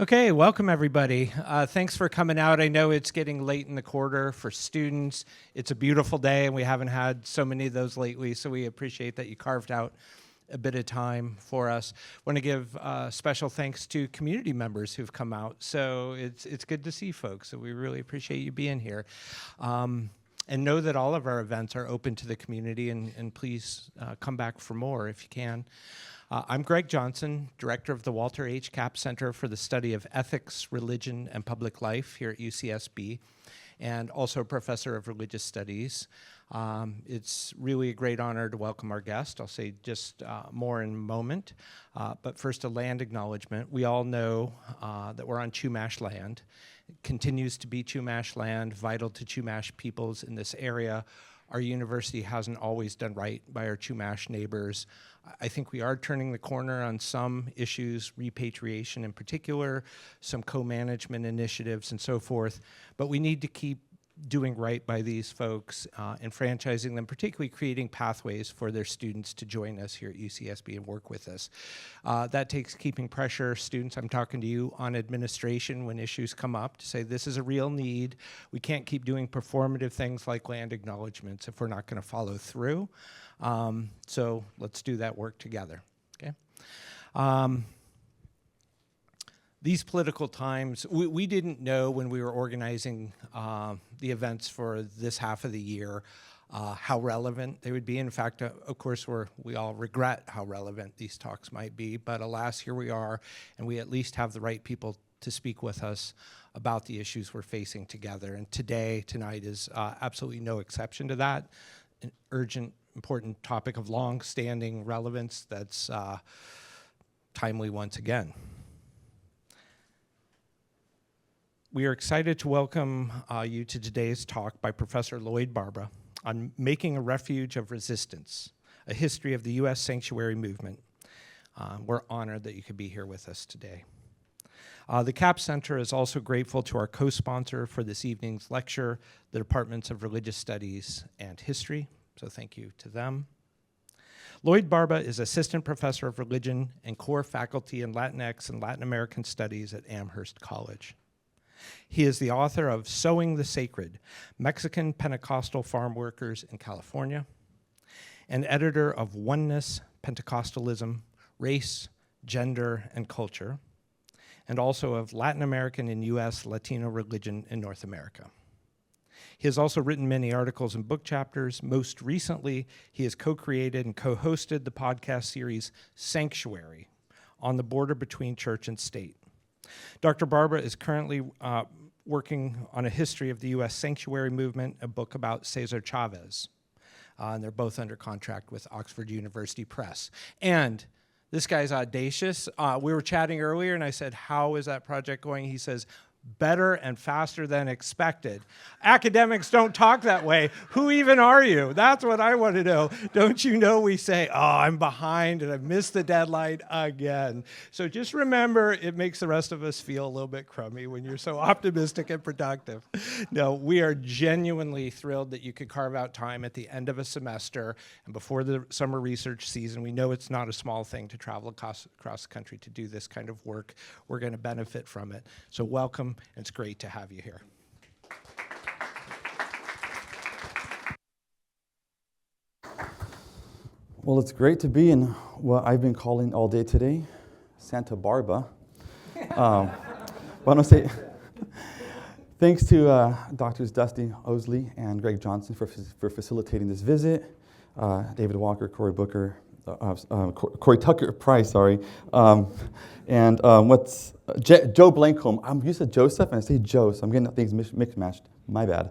Okay, welcome everybody. Thanks for coming out. I know it's getting late in the quarter for students. It's a beautiful day and we haven't had so many of those lately, so we appreciate that you carved out a bit of time for us. Want to give special thanks to community members who've come out. So it's good to see folks, so we really appreciate you being here. And know that all of our events are open to the community, and please come back for more if you can. I'm Greg Johnson, Director of the Walter H. Kapp Center for the Study of Ethics, Religion, and Public Life here at UCSB, and also a Professor of Religious Studies. It's really a great honor to welcome our guest. I'll say just more in a moment, but first a land acknowledgement. We all know that we're on Chumash land. It continues to be Chumash land, vital to Chumash peoples in this area. Our university hasn't always done right by our Chumash neighbors. I think we are turning the corner on some issues, repatriation in particular, some co-management initiatives and so forth, but we need to keep doing right by these folks, enfranchising them, particularly creating pathways for their students to join us here at UCSB and work with us. That takes keeping pressure. Students, I'm talking to you on administration when issues come up to say this is a real need. We can't keep doing performative things like land acknowledgements if we're not going to follow through. So let's do that work together, okay? These political times, we didn't know when we were organizing the events for this half of the year how relevant they would be. In fact, of course, we all regret how relevant these talks might be, but alas, here we are, and we at least have the right people to speak with us about the issues we're facing together. And tonight is absolutely no exception to that. An urgent, important topic of long-standing relevance that's timely once again. We are excited to welcome you to today's talk by Professor Lloyd Barba on Making a Refuge of Resistance, a history of the U.S. sanctuary movement. We're honored that you could be here with us today. The Kapp Center is also grateful to our co-sponsor for this evening's lecture, the Departments of Religious Studies and History, so thank you to them. Lloyd Barba is Assistant Professor of Religion and core faculty in Latinx and Latin American Studies at Amherst College. He is the author of Sowing the Sacred, Mexican Pentecostal Farmworkers in California, and editor of Oneness, Pentecostalism, Race, Gender, and Culture, and also of Latin American and U.S. Latino religion in North America. He has also written many articles and book chapters. Most recently, he has co-created and co-hosted the podcast series Sanctuary, on the border between church and state. Dr. Barba is currently working on a history of the U.S. sanctuary movement, a book about Cesar Chavez. And they're both under contract with Oxford University Press. And this guy's audacious. We were chatting earlier, and I said, how is that project going? He says, better and faster than expected. Academics don't talk that way. Who even are you? That's what I want to know. Don't you know we say, oh, I'm behind and I missed the deadline again. So just remember, it makes the rest of us feel a little bit crummy when you're so optimistic and productive. No, we are genuinely thrilled that you could carve out time at the end of a semester and before the summer research season. We know it's not a small thing to travel across the country to do this kind of work. We're going to benefit from it. So welcome. It's great to have you here. Well, it's great to be in what I've been calling all day today, Santa Barba. Why don't I say thanks to Drs. Dusty Osley and Greg Johnson for facilitating this visit, David Walker, Corey Booker, Corey Tucker Price, sorry, and Joe Blankholm. I'm used to Joseph and I say Joe, so I'm getting things mixed matched. My bad.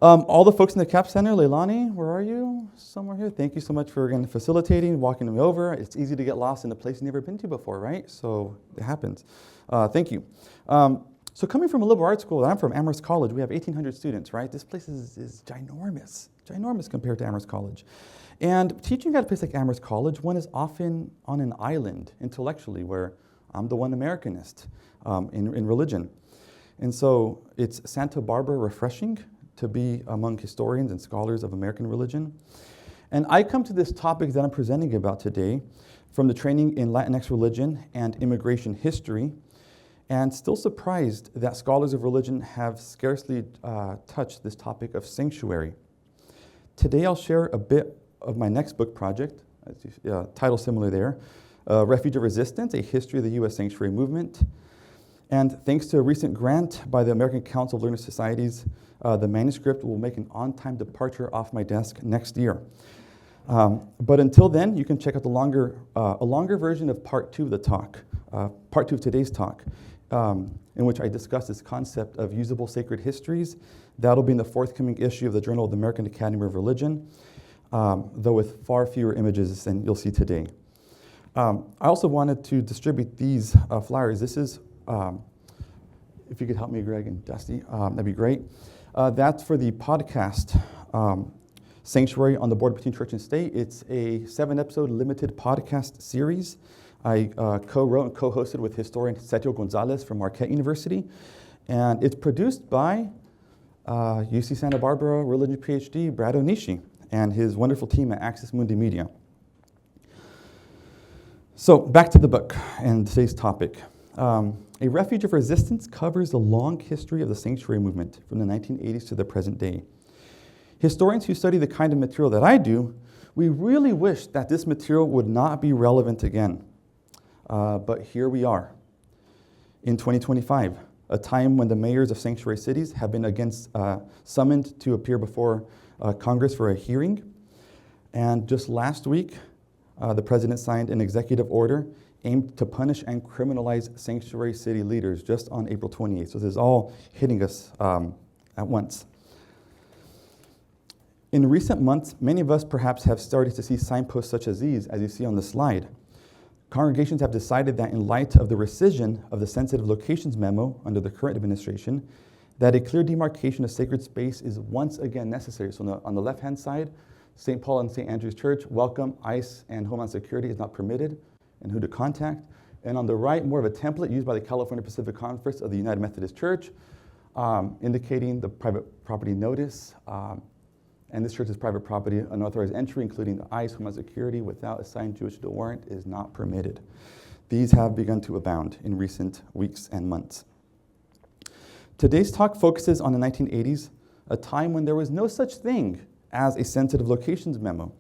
All the folks in the Kapp Center, Leilani, where are you? Somewhere here. Thank you so much for again facilitating, walking me over. It's easy to get lost in a place you've never been to before, right? So it happens. Thank you. So coming from a liberal arts school, I'm from Amherst College. We have 1,800 students, right? This place is ginormous compared to Amherst College. And teaching at a place like Amherst College, one is often on an island intellectually, where I'm the one Americanist in religion. And so it's Santa Barbara refreshing to be among historians and scholars of American religion. And I come to this topic that I'm presenting about today from the training in Latinx religion and immigration history. and still surprised that scholars of religion have scarcely touched this topic of sanctuary. Today I'll share a bit of my next book project, title similar there, Refuge of Resistance, A History of the U.S. Sanctuary Movement. And thanks to a recent grant by the American Council of Learned Societies, the manuscript will make an on-time departure off my desk next year. But until then, you can check out a longer version of part 2 of the talk, part 2 of today's talk, in which I discuss this concept of usable sacred histories. That'll be in the forthcoming issue of the Journal of the American Academy of Religion, though with far fewer images than you'll see today. I also wanted to distribute these flyers. This is, if you could help me, Greg and Dusty, that'd be great. That's for the podcast, Sanctuary on the Border Between Church and State. It's a 7-episode limited podcast series I co-wrote and co-hosted with historian Sergio Gonzalez from Marquette University. And it's produced by UC Santa Barbara religion PhD Brad Onishi and his wonderful team at Access Mundi Media. So back to the book and today's topic. A Refuge of Resistance covers the long history of the sanctuary movement from the 1980s to the present day. Historians who study the kind of material that I do, we really wish that this material would not be relevant again. But here we are in 2025, a time when the mayors of sanctuary cities have been summoned to appear before Congress for a hearing. And just last week, the president signed an executive order aimed to punish and criminalize sanctuary city leaders just on April 28th. So this is all hitting us at once. In recent months, many of us perhaps have started to see signposts such as these, as you see on the slide. Congregations have decided that in light of the rescission of the sensitive locations memo under the current administration, that a clear demarcation of sacred space is once again necessary. So on the left-hand side, St. Paul and St. Andrew's Church, welcome, ICE and Homeland Security is not permitted, and who to contact. And on the right, more of a template used by the California Pacific Conference of the United Methodist Church, indicating the private property notice. And this church's private property, unauthorized entry, including the ICE, Homeland Security, without a signed Jewish warrant, is not permitted. These have begun to abound in recent weeks and months. Today's talk focuses on the 1980s, a time when there was no such thing as a sensitive locations memo.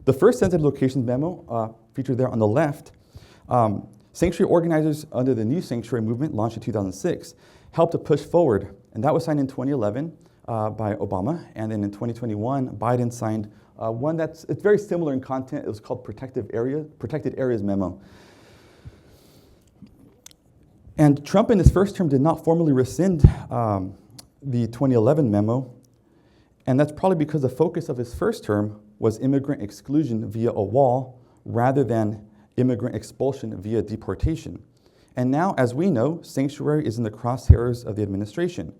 The first sensitive locations memo, featured there on the left, sanctuary organizers under the new sanctuary movement, launched in 2006, helped to push forward, and that was signed in 2011 by Obama, and then in 2021, Biden signed one it's very similar in content. It was called Protected Areas Memo. And Trump in his first term did not formally rescind the 2011 memo, and that's probably because the focus of his first term was immigrant exclusion via a wall rather than immigrant expulsion via deportation. And now, as we know, sanctuary is in the crosshairs of the administration.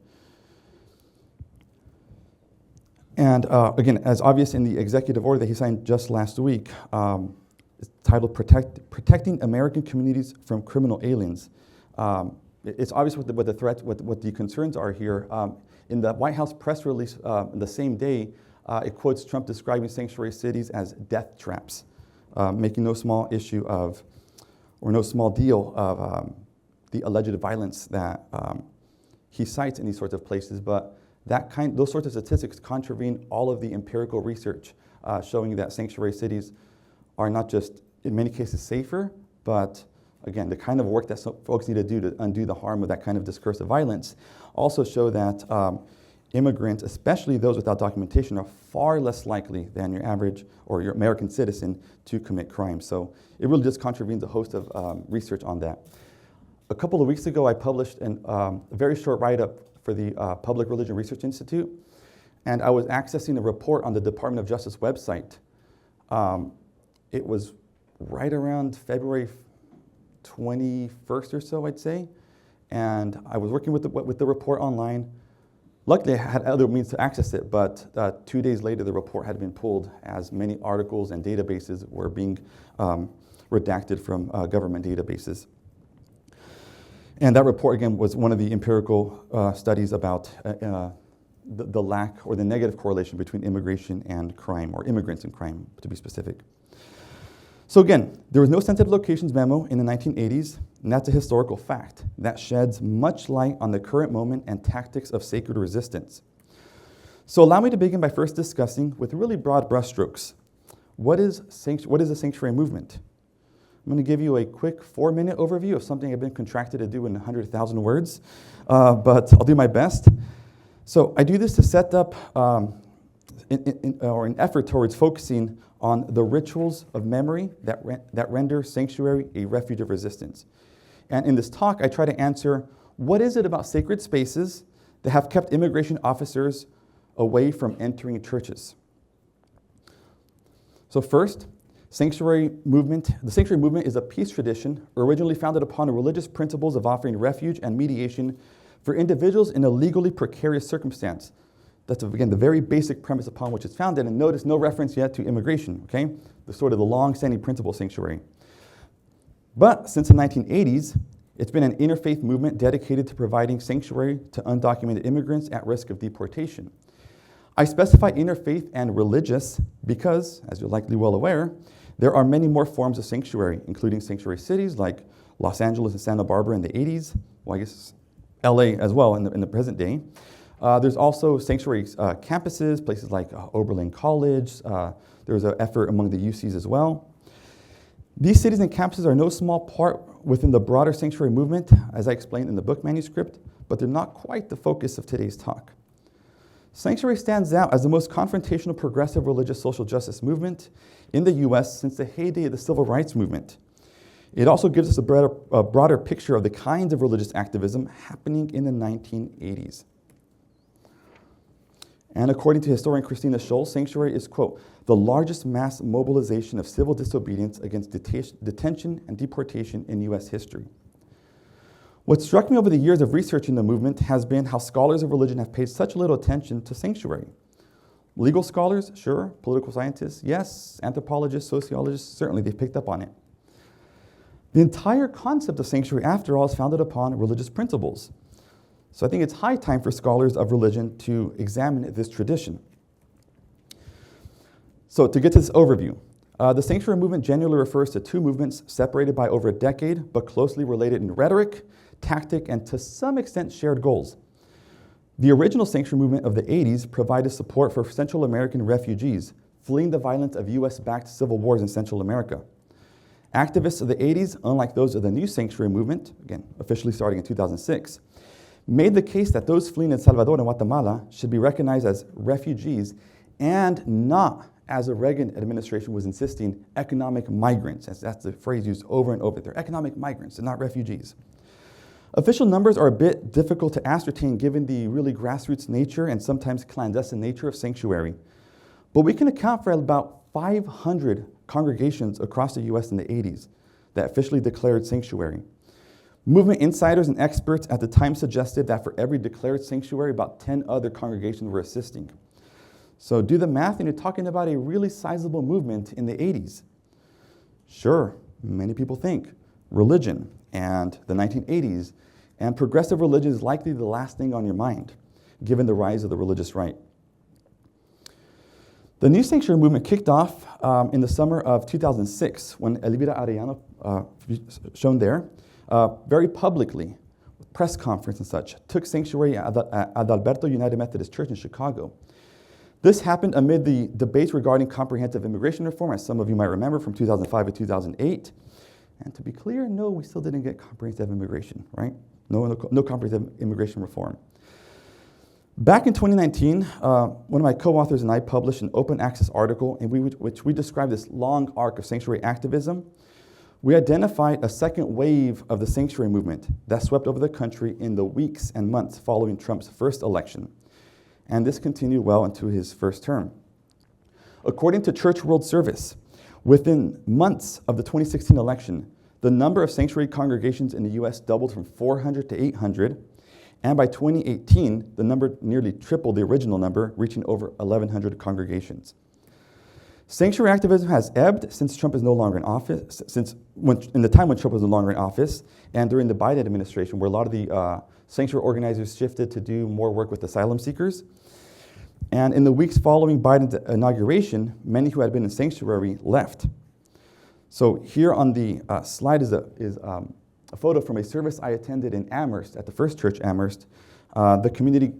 And again, as obvious in the executive order that he signed just last week, it's titled Protecting American Communities from Criminal Aliens. It's obvious what the threats, what the concerns are here. In the White House press release the same day, it quotes Trump describing sanctuary cities as death traps, making no small issue of, or no small deal of the alleged violence that he cites in these sorts of places. But those sorts of statistics contravene all of the empirical research showing that sanctuary cities are not just, in many cases, safer, but again, the kind of work that folks need to do to undo the harm of that kind of discursive violence also show that immigrants, especially those without documentation, are far less likely than your average or your American citizen to commit crimes. So it really just contravenes a host of research on that. A couple of weeks ago, I published a very short write-up for the Public Religion Research Institute, and I was accessing a report on the Department of Justice website. It was right around February 21st or so, I'd say, and I was working with the report online. Luckily, I had other means to access it, but 2 days later, the report had been pulled as many articles and databases were being redacted from government databases. And that report, again, was one of the empirical studies about the lack or the negative correlation between immigration and crime, or immigrants and crime, to be specific. So again, there was no sensitive locations memo in the 1980s. and that's a historical fact that sheds much light on the current moment and tactics of sacred resistance. So allow me to begin by first discussing, with really broad brushstrokes, what is a sanctuary movement? I'm going to give you a quick 4-minute overview of something I've been contracted to do in 100,000 words, but I'll do my best. So I do this to set up an effort towards focusing on the rituals of memory that render sanctuary a refuge of resistance. And in this talk, I try to answer, what is it about sacred spaces that have kept immigration officers away from entering churches? So first, the sanctuary movement is a peace tradition originally founded upon the religious principles of offering refuge and mediation for individuals in a legally precarious circumstance. That's, again, the very basic premise upon which it's founded. And notice no reference yet to immigration, okay? The long-standing principle of sanctuary. But since the 1980s, it's been an interfaith movement dedicated to providing sanctuary to undocumented immigrants at risk of deportation. I specify interfaith and religious because, as you're likely well aware, there are many more forms of sanctuary, including sanctuary cities like Los Angeles and Santa Barbara in the 80s, well, I guess LA as well in the present day. There's also sanctuary campuses, places like Oberlin College. There's an effort among the UCs as well. These cities and campuses are no small part within the broader sanctuary movement, as I explained in the book manuscript, but they're not quite the focus of today's talk. Sanctuary stands out as the most confrontational progressive religious social justice movement in the US since the heyday of the civil rights movement. It also gives us a broader picture of the kinds of religious activism happening in the 1980s. And according to historian Christina Scholl, sanctuary is, quote, the largest mass mobilization of civil disobedience against detention and deportation in US history. What struck me over the years of researching the movement has been how scholars of religion have paid such little attention to sanctuary. Legal scholars, sure. Political scientists, yes. Anthropologists, sociologists, certainly they've picked up on it. The entire concept of sanctuary, after all, is founded upon religious principles. So I think it's high time for scholars of religion to examine this tradition. So to get to this overview, the sanctuary movement generally refers to two movements separated by over a decade, but closely related in rhetoric, tactic, and to some extent shared goals. The original sanctuary movement of the 80s provided support for Central American refugees fleeing the violence of US-backed civil wars in Central America. Activists of the 80s, unlike those of the new sanctuary movement, again, officially starting in 2006, made the case that those fleeing El Salvador and Guatemala should be recognized as refugees and not, as the Reagan administration was insisting, economic migrants. That's the phrase used over and over. They're economic migrants, they're not refugees. Official numbers are a bit difficult to ascertain given the really grassroots nature and sometimes clandestine nature of sanctuary. But we can account for about 500 congregations across the US in the 80s that officially declared sanctuary. Movement insiders and experts at the time suggested that for every declared sanctuary, about 10 other congregations were assisting. So do the math, and you're talking about a really sizable movement in the 80s. Sure, many people think religion and the 1980s, and progressive religion is likely the last thing on your mind, given the rise of the religious right. The new sanctuary movement kicked off in the summer of 2006 when Elvira Arellano, shown there, very publicly, with press conference and such, took sanctuary at Adalberto United Methodist Church in Chicago. This happened amid the debates regarding comprehensive immigration reform, as some of you might remember, from 2005 to 2008. And to be clear, no, we still didn't get comprehensive immigration, right? No comprehensive immigration reform. Back in 2019, one of my co-authors and I published an open access article in which we described this long arc of sanctuary activism. We identified a second wave of the sanctuary movement that swept over the country in the weeks and months following Trump's first election. And this continued well into his first term. According to Church World Service, within months of the 2016 election, the number of sanctuary congregations in the US doubled from 400 to 800, and by 2018, the number nearly tripled the original number, reaching over 1,100 congregations. Sanctuary activism has ebbed since Trump is no longer in office, in the time when Trump was no longer in office, and during the Biden administration, where a lot of the sanctuary organizers shifted to do more work with asylum seekers. And in the weeks following Biden's inauguration, many who had been in sanctuary left. So here on the slide is a photo from a service I attended in Amherst, at the First Church Amherst. The community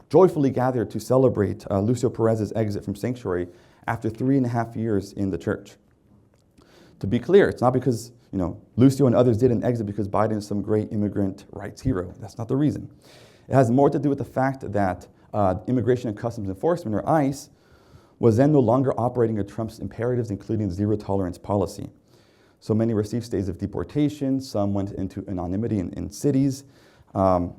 joyfully gathered to celebrate Lucio Perez's exit from sanctuary after 3.5 years in the church. To be clear, it's not because Lucio and others didn't exit because Biden is some great immigrant rights hero. That's not the reason. It has more to do with the fact that Immigration and Customs Enforcement, or ICE, was then no longer operating at Trump's imperatives, including the zero-tolerance policy. So many received stays of deportation, some went into anonymity in cities. So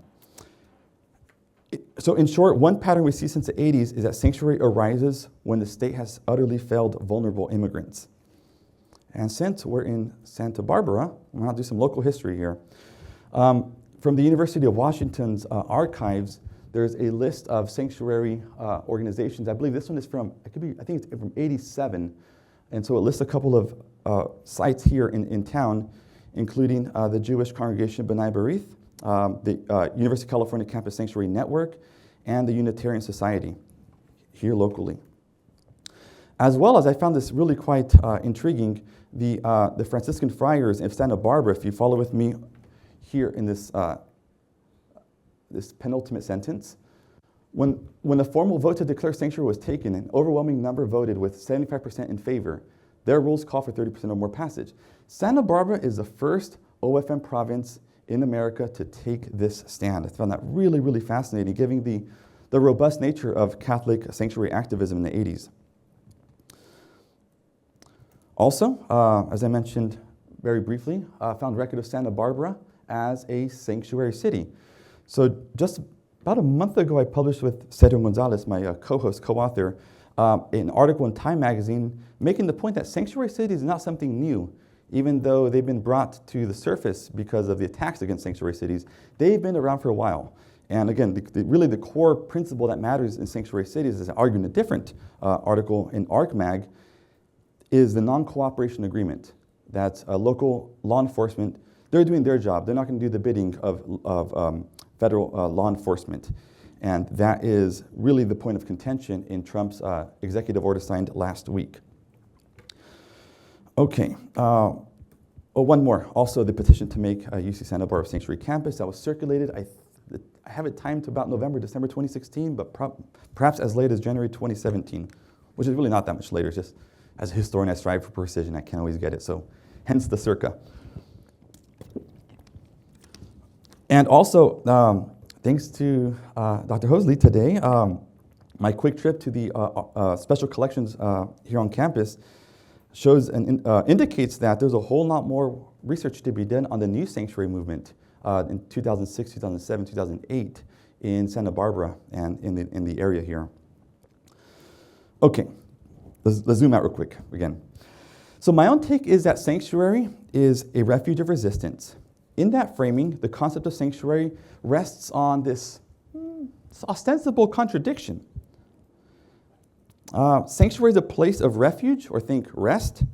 in short, one pattern we see since the 80s is that sanctuary arises when the state has utterly failed vulnerable immigrants. And since we're in Santa Barbara, I'm going to do some local history here. From the University of Washington's archives, there's a list of sanctuary organizations. I believe this one is from, I think it's from 87. And so it lists a couple of sites here in town, including the Jewish Congregation B'nai B'rith, the University of California Campus Sanctuary Network, and the Unitarian Society here locally. As well as, I found this really quite intriguing, the Franciscan Friars of Santa Barbara. If you follow with me here in this this penultimate sentence, when the formal vote to declare sanctuary was taken, an overwhelming number voted with 75% in favor. Their rules call for 30% or more passage. Santa Barbara is the first OFM province in America to take this stand. I found that really, really fascinating, given the robust nature of Catholic sanctuary activism in the 80s. Also, as I mentioned very briefly, found record of Santa Barbara as a sanctuary city. So just about a month ago, I published with Sergio Gonzalez, my co-author, an article in Time magazine making the point that sanctuary cities is not something new. Even though they've been brought to the surface because of the attacks against sanctuary cities, they've been around for a while. And again, really the core principle that matters in sanctuary cities, is arguing a different article in ArcMag, is the non-cooperation agreement. That's local law enforcement. They're doing their job. They're not going to do the bidding of federal law enforcement. And that is really the point of contention in Trump's executive order signed last week. Okay, one more. Also, the petition to make UC Santa Barbara Sanctuary Campus that was circulated. I have it timed to about November, December 2016, but perhaps as late as January 2017, which is really not that much later. Just as a historian, I strive for precision. I can't always get it, so hence the circa. And also, thanks to Dr. Hosley today, my quick trip to the special collections here on campus shows and indicates that there's a whole lot more research to be done on the new sanctuary movement in 2006, 2007, 2008 in Santa Barbara and in the area here. Okay, let's zoom out real quick again. So my own take is that sanctuary is a refuge of resistance. In that framing, the concept of sanctuary rests on this ostensible contradiction. Sanctuary is a place of refuge, or think rest,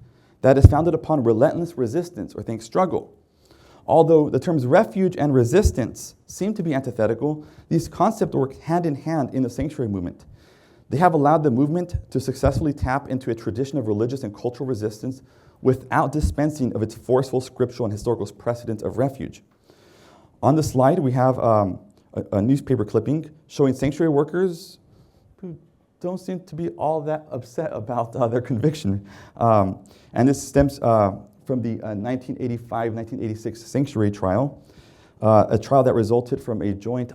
that is founded upon relentless resistance, or think struggle. Although the terms refuge and resistance seem to be antithetical, these concepts work hand in hand in the sanctuary movement. They have allowed the movement to successfully tap into a tradition of religious and cultural resistance without dispensing of its forceful scriptural and historical precedent of refuge. On the slide, we have a newspaper clipping showing sanctuary workers who don't seem to be all that upset about their conviction. And this stems from the 1985-1986 sanctuary trial, a trial that resulted from a joint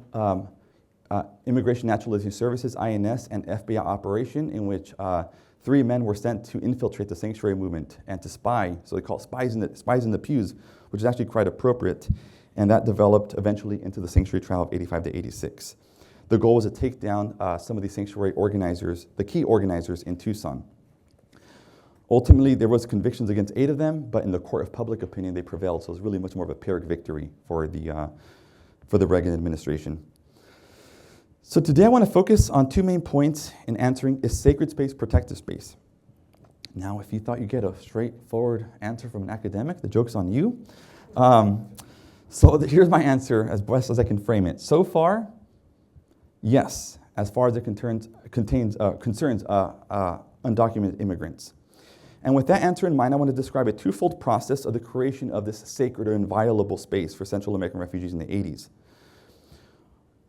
Immigration Naturalization Services, INS, and FBI operation in which 3 men were sent to infiltrate the sanctuary movement and to spy. So they call it spies in the pews, which is actually quite appropriate. And that developed eventually into the sanctuary trial of 85 to 86. The goal was to take down some of the sanctuary organizers, the key organizers in Tucson. Ultimately, there was convictions against 8 of them, but in the court of public opinion, they prevailed. So it was really much more of a Pyrrhic victory for the Reagan administration. So today I want to focus on 2 main points in answering, is sacred space protected space? Now, if you thought you'd get a straightforward answer from an academic, the joke's on you. Here's my answer as best as I can frame it. So far, yes, as far as it concerns undocumented immigrants. And with that answer in mind, I want to describe a twofold process of the creation of this sacred or inviolable space for Central American refugees in the 80s.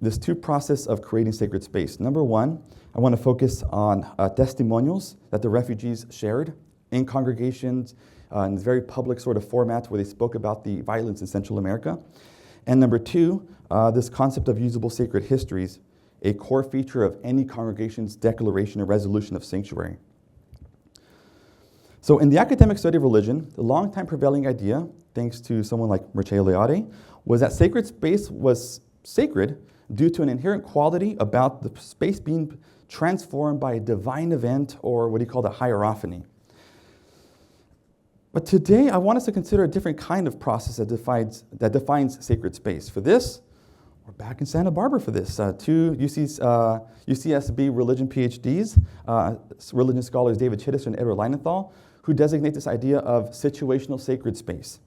This two process of creating sacred space. Number one, I want to focus on testimonials that the refugees shared in congregations, in very public sort of formats where they spoke about the violence in Central America. And number two, this concept of usable sacred histories, a core feature of any congregation's declaration or resolution of sanctuary. So in the academic study of religion, the long-time prevailing idea, thanks to someone like Mircea Eliade, was that sacred space was sacred due to an inherent quality about the space being transformed by a divine event, or what he called a hierophany. But today, I want us to consider a different kind of process that defines sacred space. For this, we're back in Santa Barbara for this. Two UCSB religion PhDs, religion scholars David Chittister and Edward Leinenthal, who designate this idea of situational sacred space.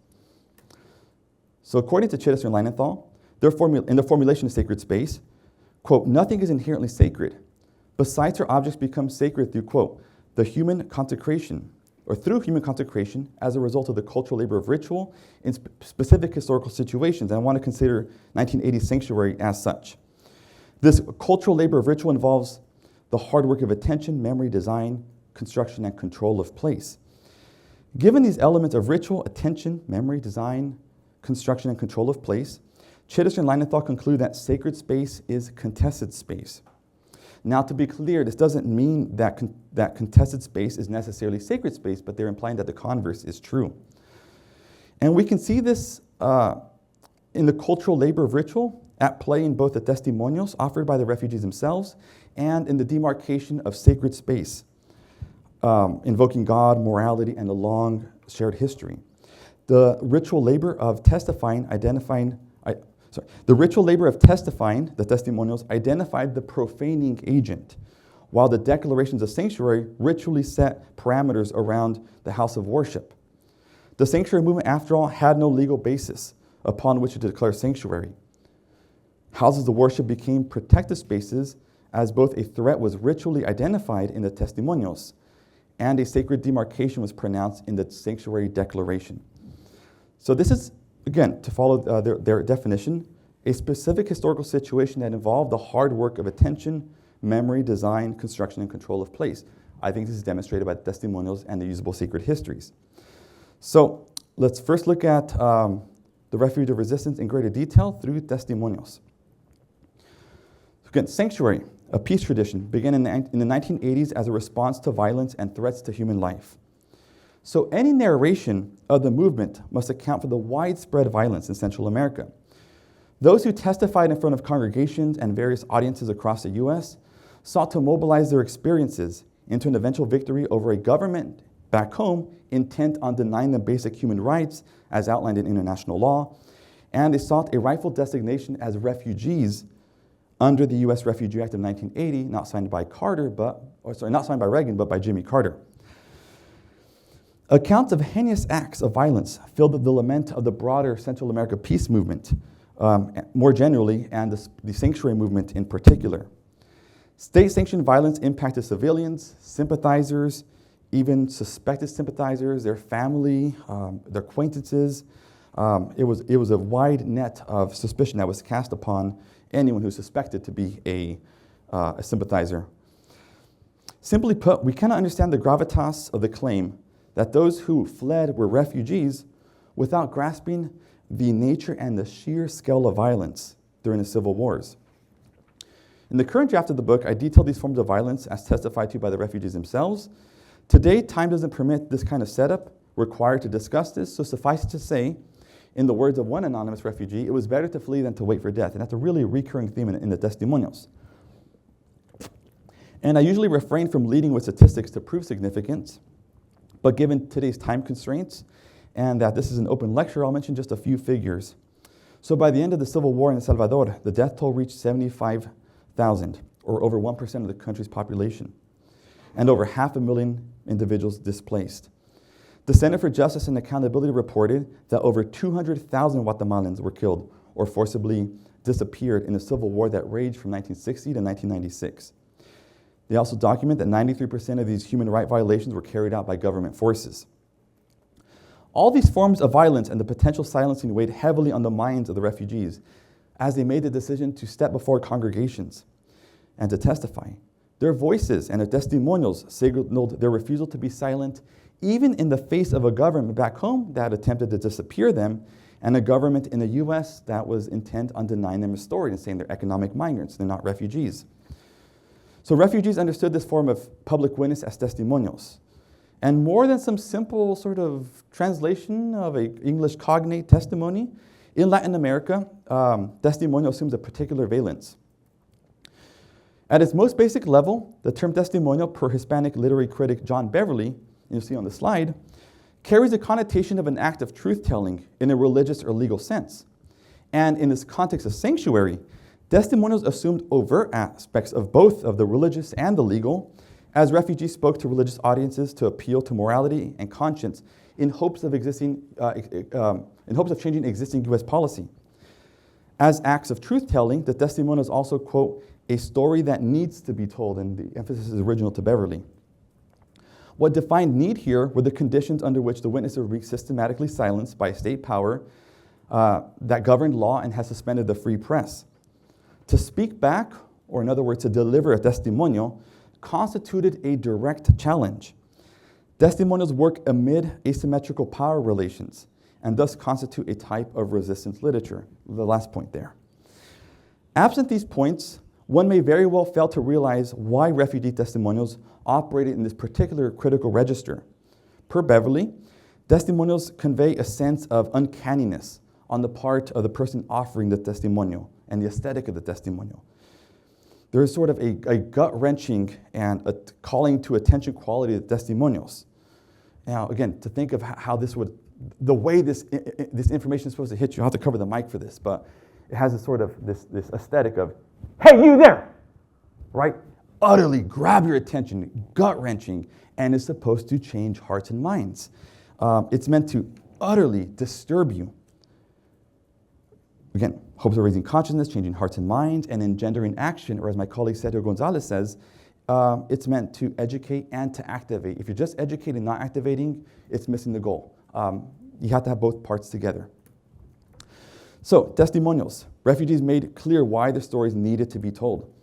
So according to Chittister and Leinenthal, in the formulation of sacred space, quote, nothing is inherently sacred, but sites or objects become sacred through, quote, the human consecration, or through human consecration as a result of the cultural labor of ritual in specific historical situations. And I want to consider 1980 sanctuary as such. This cultural labor of ritual involves the hard work of attention, memory, design, construction, and control of place. Given these elements of ritual, attention, memory, design, construction, and control of place, Chittister and Leinenthal conclude that sacred space is contested space. Now, to be clear, this doesn't mean that that contested space is necessarily sacred space, but they're implying that the converse is true. And we can see this in the cultural labor of ritual at play in both the testimonials offered by the refugees themselves and in the demarcation of sacred space, invoking God, morality, and a long shared history. The ritual labor of testifying, the testimonials, identified the profaning agent, while the declarations of sanctuary ritually set parameters around the house of worship. The sanctuary movement, after all, had no legal basis upon which to declare sanctuary. Houses of worship became protected spaces as both a threat was ritually identified in the testimonials and a sacred demarcation was pronounced in the sanctuary declaration. So this is, again, to follow their definition, a specific historical situation that involved the hard work of attention, memory, design, construction, and control of place. I think this is demonstrated by the testimonials and the usable sacred histories. So let's first look at the Refuge of Resistance in greater detail through testimonials. Again, sanctuary, a peace tradition, began in the 1980s as a response to violence and threats to human life. So any narration of the movement must account for the widespread violence in Central America. Those who testified in front of congregations and various audiences across the U.S. sought to mobilize their experiences into an eventual victory over a government back home intent on denying them basic human rights as outlined in international law, and they sought a rightful designation as refugees under the U.S. Refugee Act of 1980, not signed by Reagan, but by Jimmy Carter. Accounts of heinous acts of violence filled the lament of the broader Central America peace movement, more generally, and the sanctuary movement in particular. State-sanctioned violence impacted civilians, sympathizers, even suspected sympathizers, their family, their acquaintances. It was a wide net of suspicion that was cast upon anyone who suspected to be a sympathizer. Simply put, we cannot understand the gravitas of the claim that those who fled were refugees without grasping the nature and the sheer scale of violence during the civil wars. In the current draft of the book, I detail these forms of violence as testified to by the refugees themselves. Today, time doesn't permit this kind of setup required to discuss this, so suffice it to say, in the words of one anonymous refugee, it was better to flee than to wait for death. And that's a really recurring theme in the testimonials. And I usually refrain from leading with statistics to prove significance, but given today's time constraints and that this is an open lecture, I'll mention just a few figures. So by the end of the Civil War in El Salvador, the death toll reached 75,000, or over 1% of the country's population, and over 500,000 individuals displaced. The Center for Justice and Accountability reported that over 200,000 Guatemalans were killed or forcibly disappeared in the Civil War that raged from 1960 to 1996. They also document that 93% of these human rights violations were carried out by government forces. All these forms of violence and the potential silencing weighed heavily on the minds of the refugees as they made the decision to step before congregations and to testify. Their voices and their testimonials signaled their refusal to be silent, even in the face of a government back home that attempted to disappear them, and a government in the US that was intent on denying them a story and saying they're economic migrants, they're not refugees. So refugees understood this form of public witness as testimonials. And more than some simple sort of translation of an English cognate testimony, in Latin America, testimonial assumes a particular valence. At its most basic level, the term testimonial, per Hispanic literary critic John Beverly, you'll see on the slide, carries a connotation of an act of truth-telling in a religious or legal sense. And in this context of sanctuary, testimonials assumed overt aspects of both of the religious and the legal, as refugees spoke to religious audiences to appeal to morality and conscience in hopes of changing existing U.S. policy. As acts of truth-telling, the testimonials also quote a story that needs to be told, and the emphasis is original to Beverly. What defined need here were the conditions under which the witnesses were being systematically silenced by state power that governed law and has suspended the free press. To speak back, or in other words, to deliver a testimonial, constituted a direct challenge. Testimonials work amid asymmetrical power relations and thus constitute a type of resistance literature, the last point there. Absent these points, one may very well fail to realize why refugee testimonials operated in this particular critical register. Per Beverly, testimonials convey a sense of uncanniness on the part of the person offering the testimonial and the aesthetic of the testimonial. There is sort of a gut-wrenching and a calling to attention quality of testimonials. Now, again, to think of how this would, the way this information is supposed to hit you, I'll have to cover the mic for this, but it has this sort of, this aesthetic of, hey, you there, right? Utterly grab your attention, gut-wrenching, and is supposed to change hearts and minds. It's meant to utterly disturb you. Again, hopes of raising consciousness, changing hearts and minds, and engendering action, or as my colleague Sergio Gonzalez says, it's meant to educate and to activate. If you're just educating and not activating, it's missing the goal. You have to have both parts together. So, testimonials. Refugees made clear why their stories needed to be told.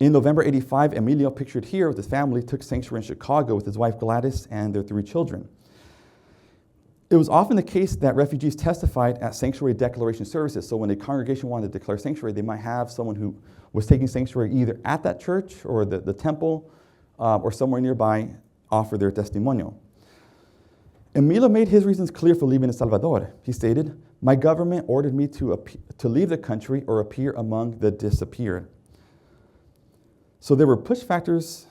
In November '85, Emilio, pictured here with his family, took sanctuary in Chicago with his wife Gladys and their 3 children. It was often the case that refugees testified at sanctuary declaration services. So when a congregation wanted to declare sanctuary, they might have someone who was taking sanctuary either at that church or the temple or somewhere nearby offer their testimonial. Emilio made his reasons clear for leaving El Salvador. He stated, "My government ordered me to leave the country or appear among the disappeared." So there were push factors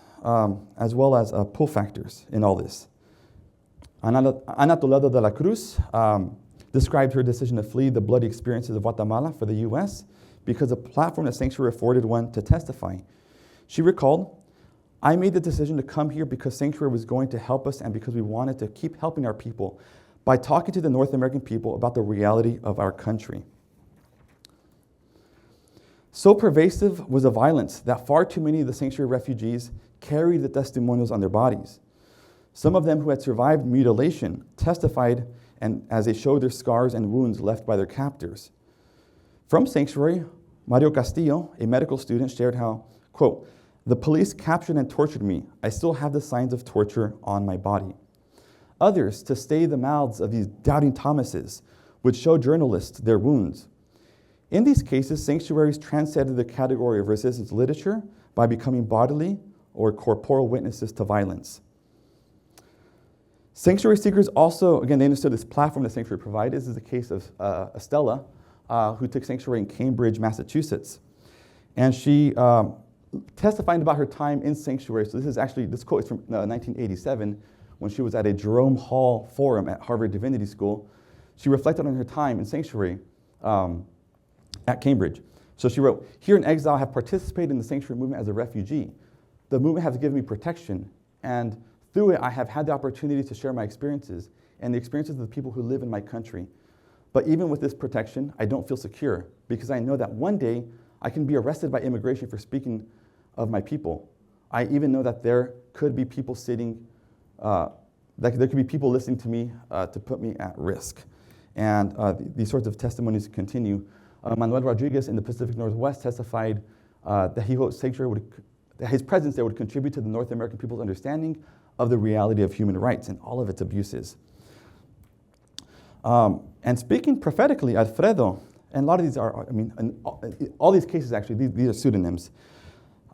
as well as pull factors in all this. Ana Toledo de la Cruz described her decision to flee the bloody experiences of Guatemala for the U.S. because the platform that sanctuary afforded one to testify. She recalled, "I made the decision to come here because sanctuary was going to help us and because we wanted to keep helping our people by talking to the North American people about the reality of our country." So pervasive was the violence that far too many of the sanctuary refugees carried the testimonials on their bodies. Some of them who had survived mutilation testified and as they showed their scars and wounds left by their captors. From sanctuary, Mario Castillo, a medical student, shared how, quote, "The police captured and tortured me. I still have the signs of torture on my body." Others, to stay the mouths of these doubting Thomases, would show journalists their wounds. In these cases, sanctuaries transcended the category of resistance literature by becoming bodily or corporal witnesses to violence. Sanctuary seekers also, again, they understood this platform that sanctuary provided. This is the case of Estella, who took sanctuary in Cambridge, Massachusetts. And she testified about her time in sanctuary. So this quote is from 1987, when she was at a Jerome Hall forum at Harvard Divinity School. She reflected on her time in sanctuary at Cambridge. So she wrote, "Here in exile, I have participated in the sanctuary movement as a refugee. The movement has given me protection, and through it, I have had the opportunity to share my experiences and the experiences of the people who live in my country. But even with this protection, I don't feel secure because I know that one day I can be arrested by immigration for speaking of my people, I even know that there could be people sitting, that there could be people listening to me to put me at risk. And these sorts of testimonies continue. Manuel Rodriguez in the Pacific Northwest testified that he hoped sanctuary that his presence there would contribute to the North American people's understanding of the reality of human rights and all of its abuses. And speaking prophetically, Alfredo, and a lot of these are, I mean, all these cases actually, these are pseudonyms.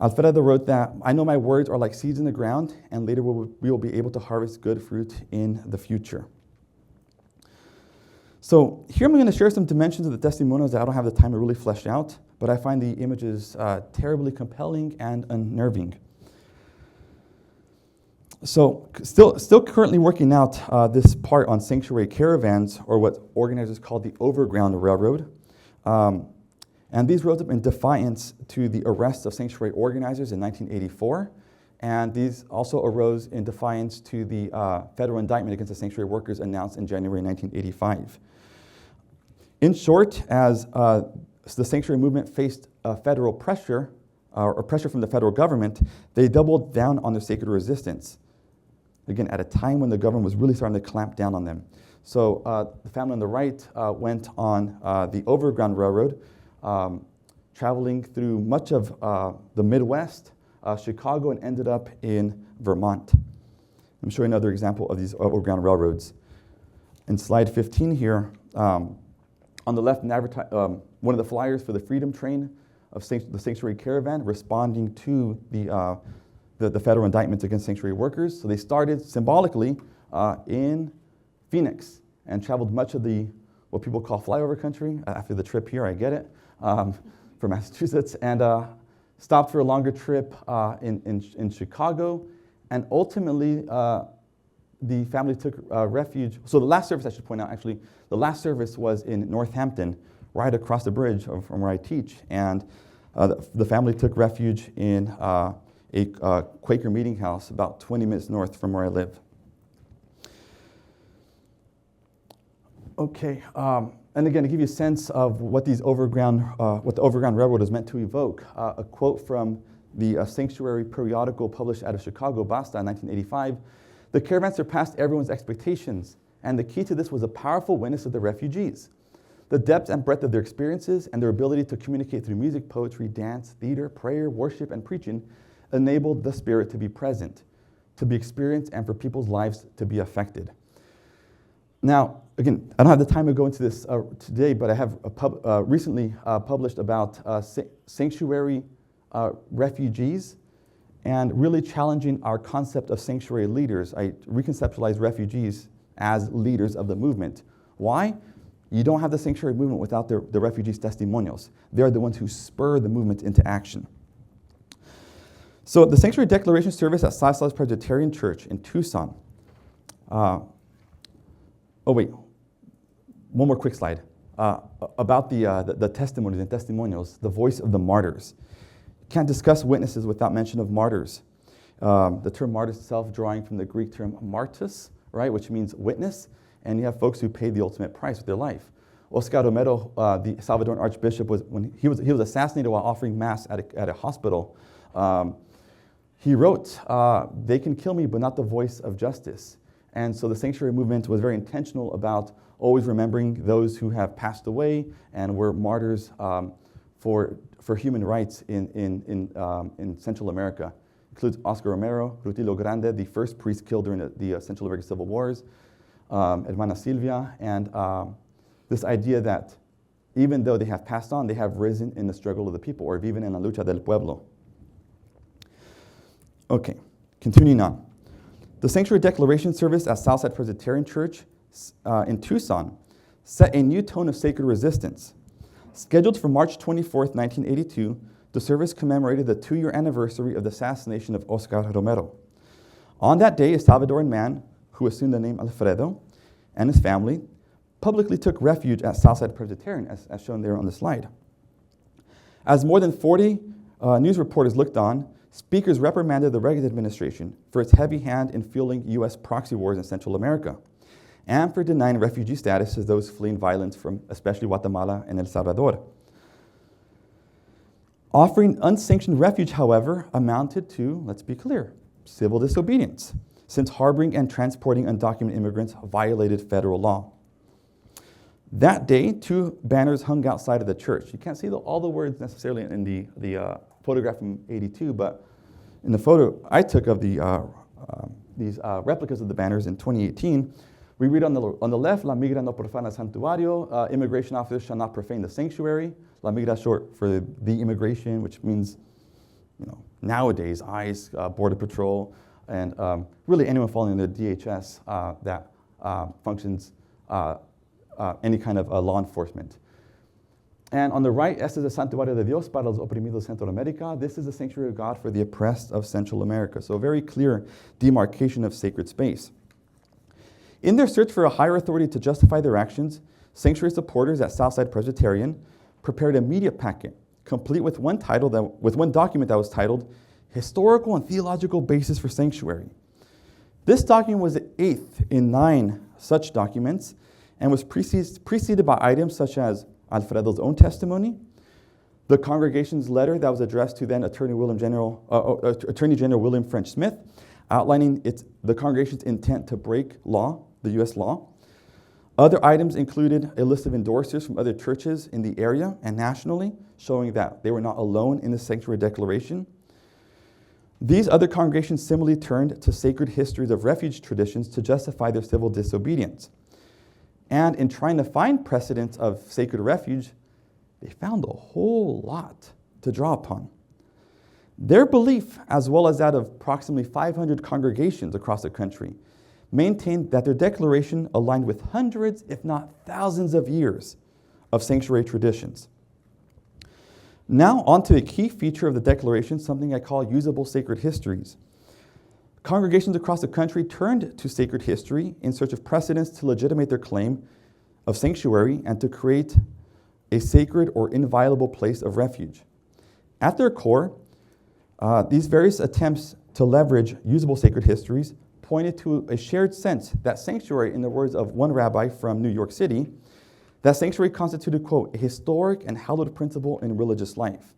Alfredo wrote that, "I know my words are like seeds in the ground, and later we will be able to harvest good fruit in the future." So here I'm going to share some dimensions of the testimonials that I don't have the time to really flesh out, but I find the images terribly compelling and unnerving. So still currently working out this part on sanctuary caravans, or what organizers call the Overground Railroad. And these rose up in defiance to the arrest of sanctuary organizers in 1984. And these also arose in defiance to the federal indictment against the sanctuary workers announced in January 1985. In short, as the sanctuary movement faced federal pressure, or pressure from the federal government, they doubled down on their sacred resistance. Again, at a time when the government was really starting to clamp down on them. So the family on the right went on the Overground Railroad, traveling through much of the Midwest, Chicago, and ended up in Vermont. I'm showing another example of these Overground Railroads. In slide 15 here, on the left, one of the flyers for the Freedom Train of the Sanctuary Caravan responding to the federal indictments against sanctuary workers. So they started symbolically in Phoenix and traveled much of what people call flyover country. After the trip here, I get it, from Massachusetts, and stopped for a longer trip in Chicago. And ultimately, the family took refuge. So the last service, I should point out, actually, the last service was in Northampton, right across the bridge from where I teach. And the family took refuge in a Quaker meeting house about 20 minutes north from where I live. Okay, and again, to give you a sense of what the Overground Railroad is meant to evoke, a quote from the Sanctuary periodical published out of Chicago, Basta, in 1985, "The caravan surpassed everyone's expectations, and the key to this was a powerful witness of the refugees. The depth and breadth of their experiences and their ability to communicate through music, poetry, dance, theater, prayer, worship, and preaching enabled the Spirit to be present, to be experienced, and for people's lives to be affected." Now, again, I don't have the time to go into this today, but I have recently published about sanctuary refugees and really challenging our concept of sanctuary leaders. I reconceptualize refugees as leaders of the movement. Why? You don't have the sanctuary movement without the refugees' testimonials. They're the ones who spur the movement into action. So the Sanctuary Declaration service at Southside Presbyterian Church in Tucson. One more quick slide. About the testimonies and testimonials, the voice of the martyrs. Can't discuss witnesses without mention of martyrs. The term martyrs itself drawing from the Greek term martus, right, which means witness, and you have folks who paid the ultimate price with their life. Oscar Romero, the Salvadoran Archbishop, he was assassinated while offering mass at a hospital. He wrote, "They can kill me, but not the voice of justice." And so the sanctuary movement was very intentional about always remembering those who have passed away and were martyrs for human rights in Central America. Includes Oscar Romero, Rutilio Grande, the first priest killed during the Central American Civil Wars, Hermana Silvia, and this idea that even though they have passed on, they have risen in the struggle of the people, or viven en la lucha del pueblo. Okay, continuing on. The Sanctuary Declaration service at Southside Presbyterian Church in Tucson set a new tone of sacred resistance. Scheduled for March 24th, 1982, the service commemorated the 2-year anniversary of the assassination of Oscar Romero. On that day, a Salvadoran man who assumed the name Alfredo and his family publicly took refuge at Southside Presbyterian, as shown there on the slide. As more than 40 news reporters looked on, speakers reprimanded the Reagan administration for its heavy hand in fueling U.S. proxy wars in Central America and for denying refugee status to those fleeing violence from especially Guatemala and El Salvador. Offering unsanctioned refuge, however, amounted to, let's be clear, civil disobedience, since harboring and transporting undocumented immigrants violated federal law. That day, 2 banners hung outside of the church. You can't see all the words necessarily in the photograph from '82, but in the photo I took of these replicas of the banners in 2018, we read on the left, La migra no profana santuario, immigration officers shall not profane the sanctuary. La migra short for the immigration, which means, nowadays, ICE, Border Patrol, and really anyone falling under DHS that functions any kind of law enforcement. And on the right, este es el santuario de Dios para los oprimidos de Centroamérica. This is the sanctuary of God for the oppressed of Central America. So a very clear demarcation of sacred space. In their search for a higher authority to justify their actions, sanctuary supporters at Southside Presbyterian prepared a media packet, complete with one document that was titled Historical and Theological Basis for Sanctuary. This document was the 8th in 9 such documents and was preceded by items such as Alfredo's own testimony, the congregation's letter that was addressed to then Attorney General William French Smith, outlining the congregation's intent to break law, the U.S. law. Other items included a list of endorsers from other churches in the area and nationally, showing that they were not alone in the sanctuary declaration. These other congregations similarly turned to sacred histories of refuge traditions to justify their civil disobedience. And in trying to find precedents of sacred refuge, they found a whole lot to draw upon. Their belief, as well as that of approximately 500 congregations across the country, maintained that their declaration aligned with hundreds, if not thousands of years of sanctuary traditions. Now on to a key feature of the declaration, something I call usable sacred histories. Congregations across the country turned to sacred history in search of precedents to legitimate their claim of sanctuary and to create a sacred or inviolable place of refuge. At their core, these various attempts to leverage usable sacred histories pointed to a shared sense that sanctuary, in the words of one rabbi from New York City, that sanctuary constituted, quote, a historic and hallowed principle in religious life.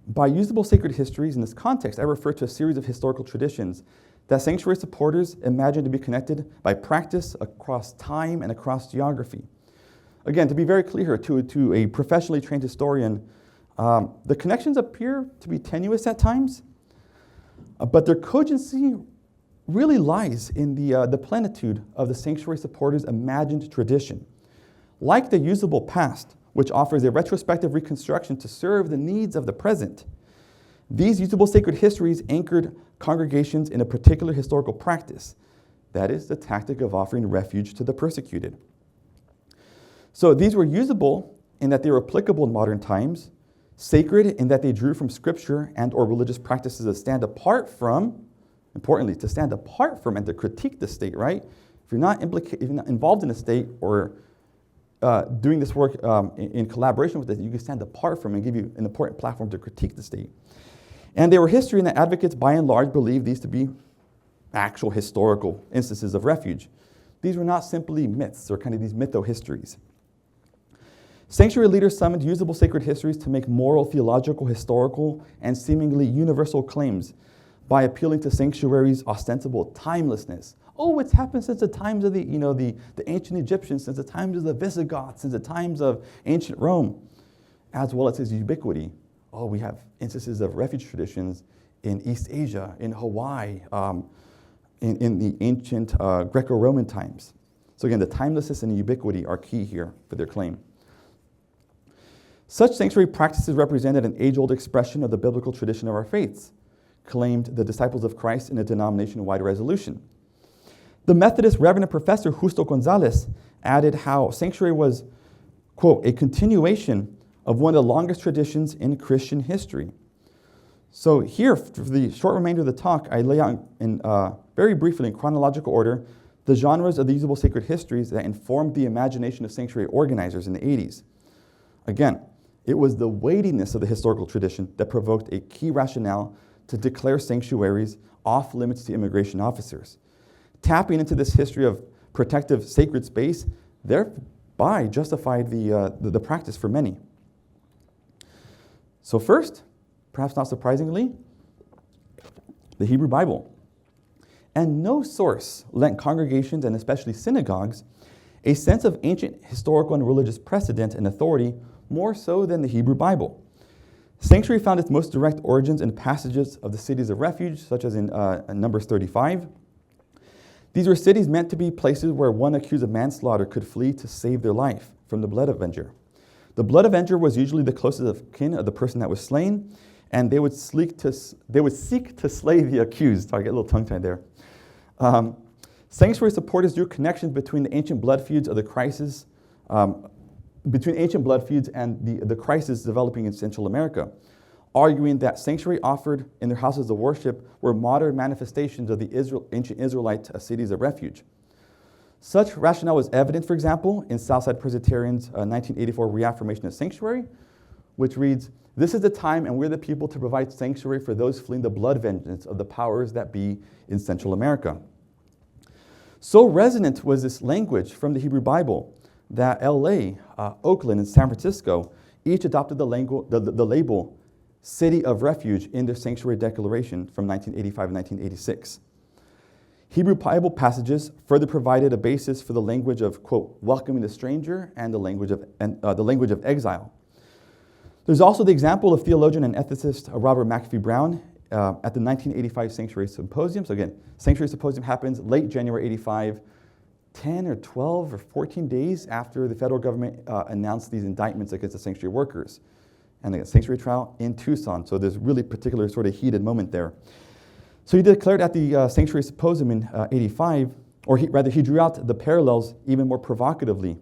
By usable sacred histories in this context, I refer to a series of historical traditions that sanctuary supporters imagined to be connected by practice across time and across geography. Again, to be very clear to a professionally trained historian, the connections appear to be tenuous at times, but their cogency really lies in the plenitude of the sanctuary supporters' imagined tradition. Like the usable past, which offers a retrospective reconstruction to serve the needs of the present, these usable sacred histories anchored congregations in a particular historical practice. That is, the tactic of offering refuge to the persecuted. So these were usable in that they were applicable in modern times, sacred in that they drew from scripture and or religious practices that stand apart from, importantly, to stand apart from and to critique the state, right? If you're not involved in the state or doing this work in collaboration with it, you can stand apart from and give you an important platform to critique the state. And they were history in that advocates, by and large, believed these to be actual historical instances of refuge. These were not simply myths or kind of these mytho-histories. Sanctuary leaders summoned usable sacred histories to make moral, theological, historical, and seemingly universal claims by appealing to sanctuary's ostensible timelessness. Oh, it's happened since the times of the ancient Egyptians, since the times of the Visigoths, since the times of ancient Rome, as well as its ubiquity. Oh, we have instances of refuge traditions in East Asia, in Hawaii, in the ancient Greco-Roman times. So again, the timelessness and the ubiquity are key here for their claim. Such sanctuary practices represented an age-old expression of the biblical tradition of our faiths, claimed the disciples of Christ in a denomination-wide resolution. The Methodist Reverend Professor Justo Gonzalez added how sanctuary was, quote, a continuation of one of the longest traditions in Christian history. So here, for the short remainder of the talk, I lay out very briefly in chronological order the genres of the usable sacred histories that informed the imagination of sanctuary organizers in the 80s. Again, it was the weightiness of the historical tradition that provoked a key rationale to declare sanctuaries off limits to immigration officers. Tapping into this history of protective sacred space thereby justified the practice for many. So first, perhaps not surprisingly, the Hebrew Bible. And no source lent congregations, and especially synagogues, a sense of ancient historical and religious precedent and authority more so than the Hebrew Bible. Sanctuary found its most direct origins in passages of the cities of refuge, such as in Numbers 35. These were cities meant to be places where one accused of manslaughter could flee to save their life from the blood avenger. The blood avenger was usually the closest of kin of the person that was slain, and they would seek to slay the accused. Sorry, I get a little tongue-tied there. Sanctuary supporters drew connections between the ancient blood feuds of the crisis, between ancient blood feuds and the crisis developing in Central America, arguing that sanctuary offered in their houses of worship were modern manifestations of the ancient Israelite cities of refuge. Such rationale was evident, for example, in Southside Presbyterian's 1984 reaffirmation of sanctuary, which reads, "This is the time and we're the people to provide sanctuary for those fleeing the blood vengeance of the powers that be in Central America." So resonant was this language from the Hebrew Bible that LA, Oakland, and San Francisco each adopted the label City of Refuge in their sanctuary declaration from 1985 and 1986. Hebrew Bible passages further provided a basis for the language of, quote, welcoming the stranger and the language of exile. There's also the example of theologian and ethicist Robert McAfee Brown at the 1985 Sanctuary Symposium. So again, Sanctuary Symposium happens late January 85, 10 or 12 or 14 days after the federal government announced these indictments against the sanctuary workers. And they got sanctuary trial in Tucson. So there's really particular sort of heated moment there. So he declared at the Sanctuary Symposium in 85, or he drew out the parallels even more provocatively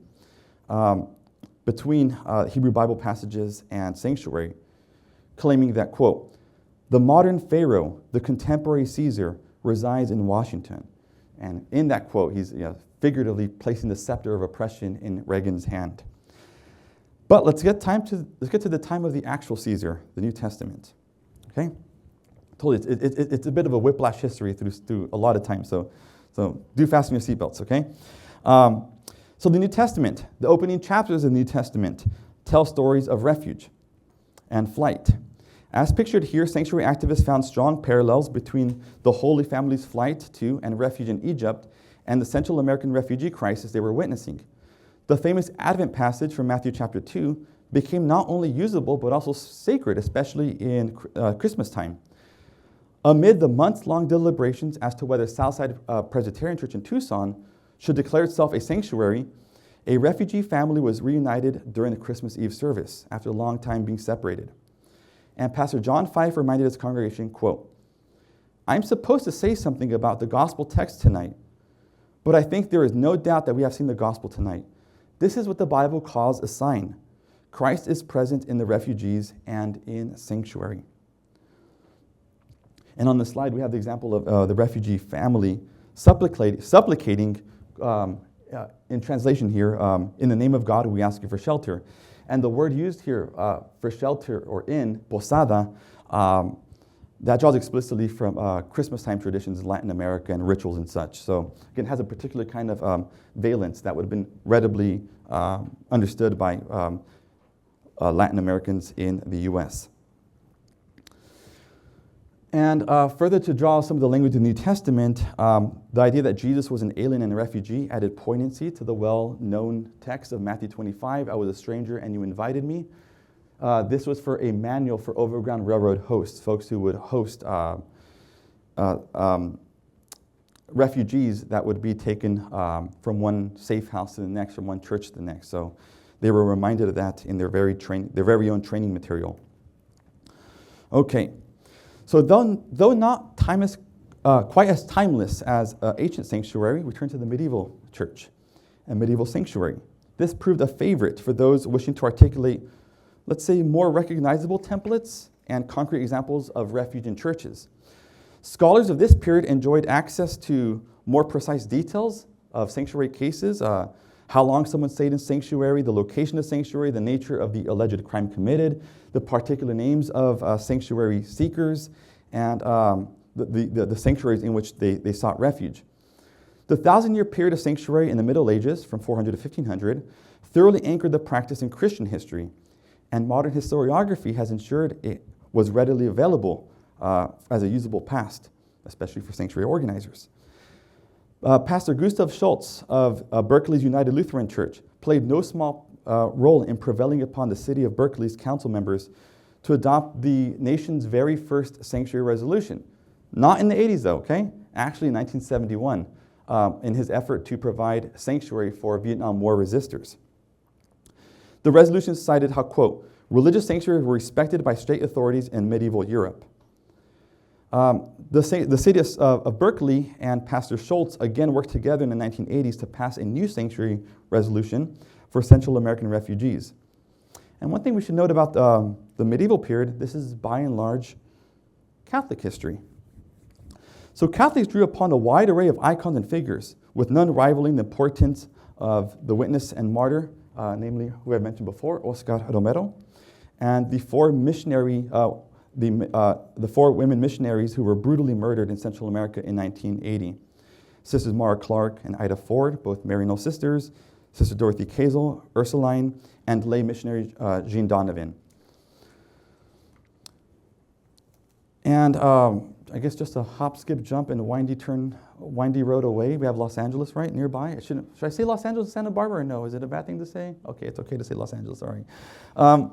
between Hebrew Bible passages and sanctuary, claiming that, quote, the modern Pharaoh, the contemporary Caesar, resides in Washington. And in that quote, he's figuratively placing the scepter of oppression in Reagan's hand. But let's get to the time of the actual Caesar, the New Testament. Okay? Told you, it's a bit of a whiplash history through a lot of time, so do fasten your seatbelts, okay? So the New Testament, the opening chapters of the New Testament tell stories of refuge and flight. As pictured here, sanctuary activists found strong parallels between the Holy Family's flight to and refuge in Egypt and the Central American refugee crisis they were witnessing. The famous Advent passage from Matthew chapter 2 became not only usable but also sacred, especially in Christmas time. Amid the months-long deliberations as to whether Southside Presbyterian Church in Tucson should declare itself a sanctuary, a refugee family was reunited during the Christmas Eve service after a long time being separated. And Pastor John Fife reminded his congregation, quote, I'm supposed to say something about the gospel text tonight, but I think there is no doubt that we have seen the gospel tonight. This is what the Bible calls a sign. Christ is present in the refugees and in sanctuary. And on the slide, we have the example of the refugee family supplicating in translation here, in the name of God, we ask you for shelter. And the word used here for shelter or in, posada, that draws explicitly from Christmas time traditions in Latin America and rituals and such. So again, it has a particular kind of valence that would have been readily understood by Latin Americans in the US. And further to draw some of the language in the New Testament, the idea that Jesus was an alien and a refugee added poignancy to the well-known text of Matthew 25, I was a stranger and you invited me. This was for a manual for Overground Railroad hosts, folks who would host refugees that would be taken from one safe house to the next, from one church to the next. So they were reminded of that in their very own training material. Okay. So though not quite as timeless as ancient sanctuary, we turn to the medieval church and medieval sanctuary. This proved a favorite for those wishing to articulate, let's say, more recognizable templates and concrete examples of refuge in churches. Scholars of this period enjoyed access to more precise details of sanctuary cases, how long someone stayed in sanctuary, the location of sanctuary, the nature of the alleged crime committed, the particular names of sanctuary seekers, and the sanctuaries in which they sought refuge. The 1,000-year period of sanctuary in the Middle Ages, from 400 to 1500, thoroughly anchored the practice in Christian history, and modern historiography has ensured it was readily available as a usable past, especially for sanctuary organizers. Pastor Gustav Schultz of Berkeley's United Lutheran Church played no small role in prevailing upon the city of Berkeley's council members to adopt the nation's very first sanctuary resolution. Not in the 80s though, okay? Actually in 1971, in his effort to provide sanctuary for Vietnam War resistors. The resolution cited how, quote, religious sanctuaries were respected by state authorities in medieval Europe. The city of Berkeley and Pastor Schultz again worked together in the 1980s to pass a new sanctuary resolution for Central American refugees. And one thing we should note about the medieval period, this is by and large Catholic history. So Catholics drew upon a wide array of icons and figures, with none rivaling the importance of the witness and martyr, namely who I mentioned before, Oscar Romero, and the four women missionaries who were brutally murdered in Central America in 1980. Sisters Mara Clark and Ida Ford, both Maryknoll sisters, Sister Dorothy Kazel, Ursuline, and lay missionary Jean Donovan. And I guess just a hop, skip, jump, and a windy road away. We have Los Angeles right nearby. Should I say Los Angeles and Santa Barbara or no? Is it a bad thing to say? Okay, it's okay to say Los Angeles, sorry.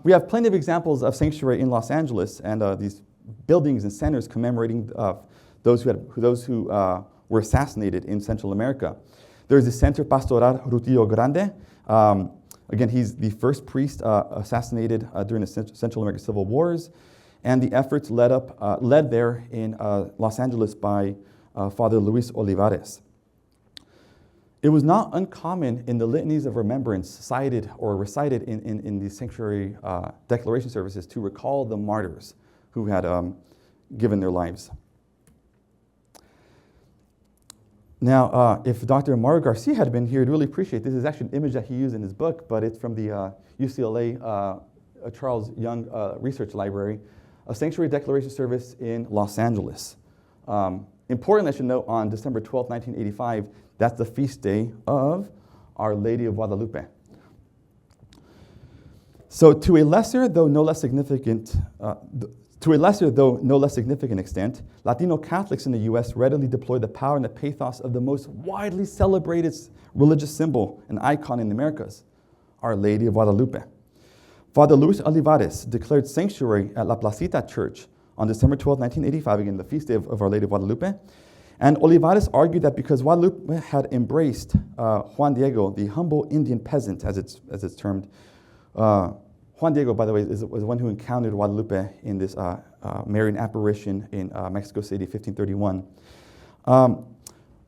We have plenty of examples of sanctuary in Los Angeles and these buildings and centers commemorating those who were assassinated in Central America. There's the Centro Pastoral Rutilio Grande. Again, he's the first priest assassinated during the Central American Civil Wars, and the efforts led there in Los Angeles by Father Luis Olivares. It was not uncommon in the litanies of remembrance cited or recited in the sanctuary declaration services to recall the martyrs who had given their lives. Now, if Dr. Mario Garcia had been here, I'd really appreciate this. This is actually an image that he used in his book, but it's from the UCLA Charles Young Research Library, a sanctuary declaration service in Los Angeles. Importantly, I should note, on December 12, 1985, that's the feast day of Our Lady of Guadalupe. So to a lesser, though no less significant extent, Latino Catholics in the U.S. readily deploy the power and the pathos of the most widely celebrated religious symbol and icon in the Americas, Our Lady of Guadalupe. Father Luis Olivares declared sanctuary at La Placita Church on December 12, 1985, again, the feast day of Our Lady of Guadalupe. And Olivares argued that because Guadalupe had embraced Juan Diego, the humble Indian peasant, as it's termed. Juan Diego, by the way, was the one who encountered Guadalupe in this Marian apparition in Mexico City, 1531.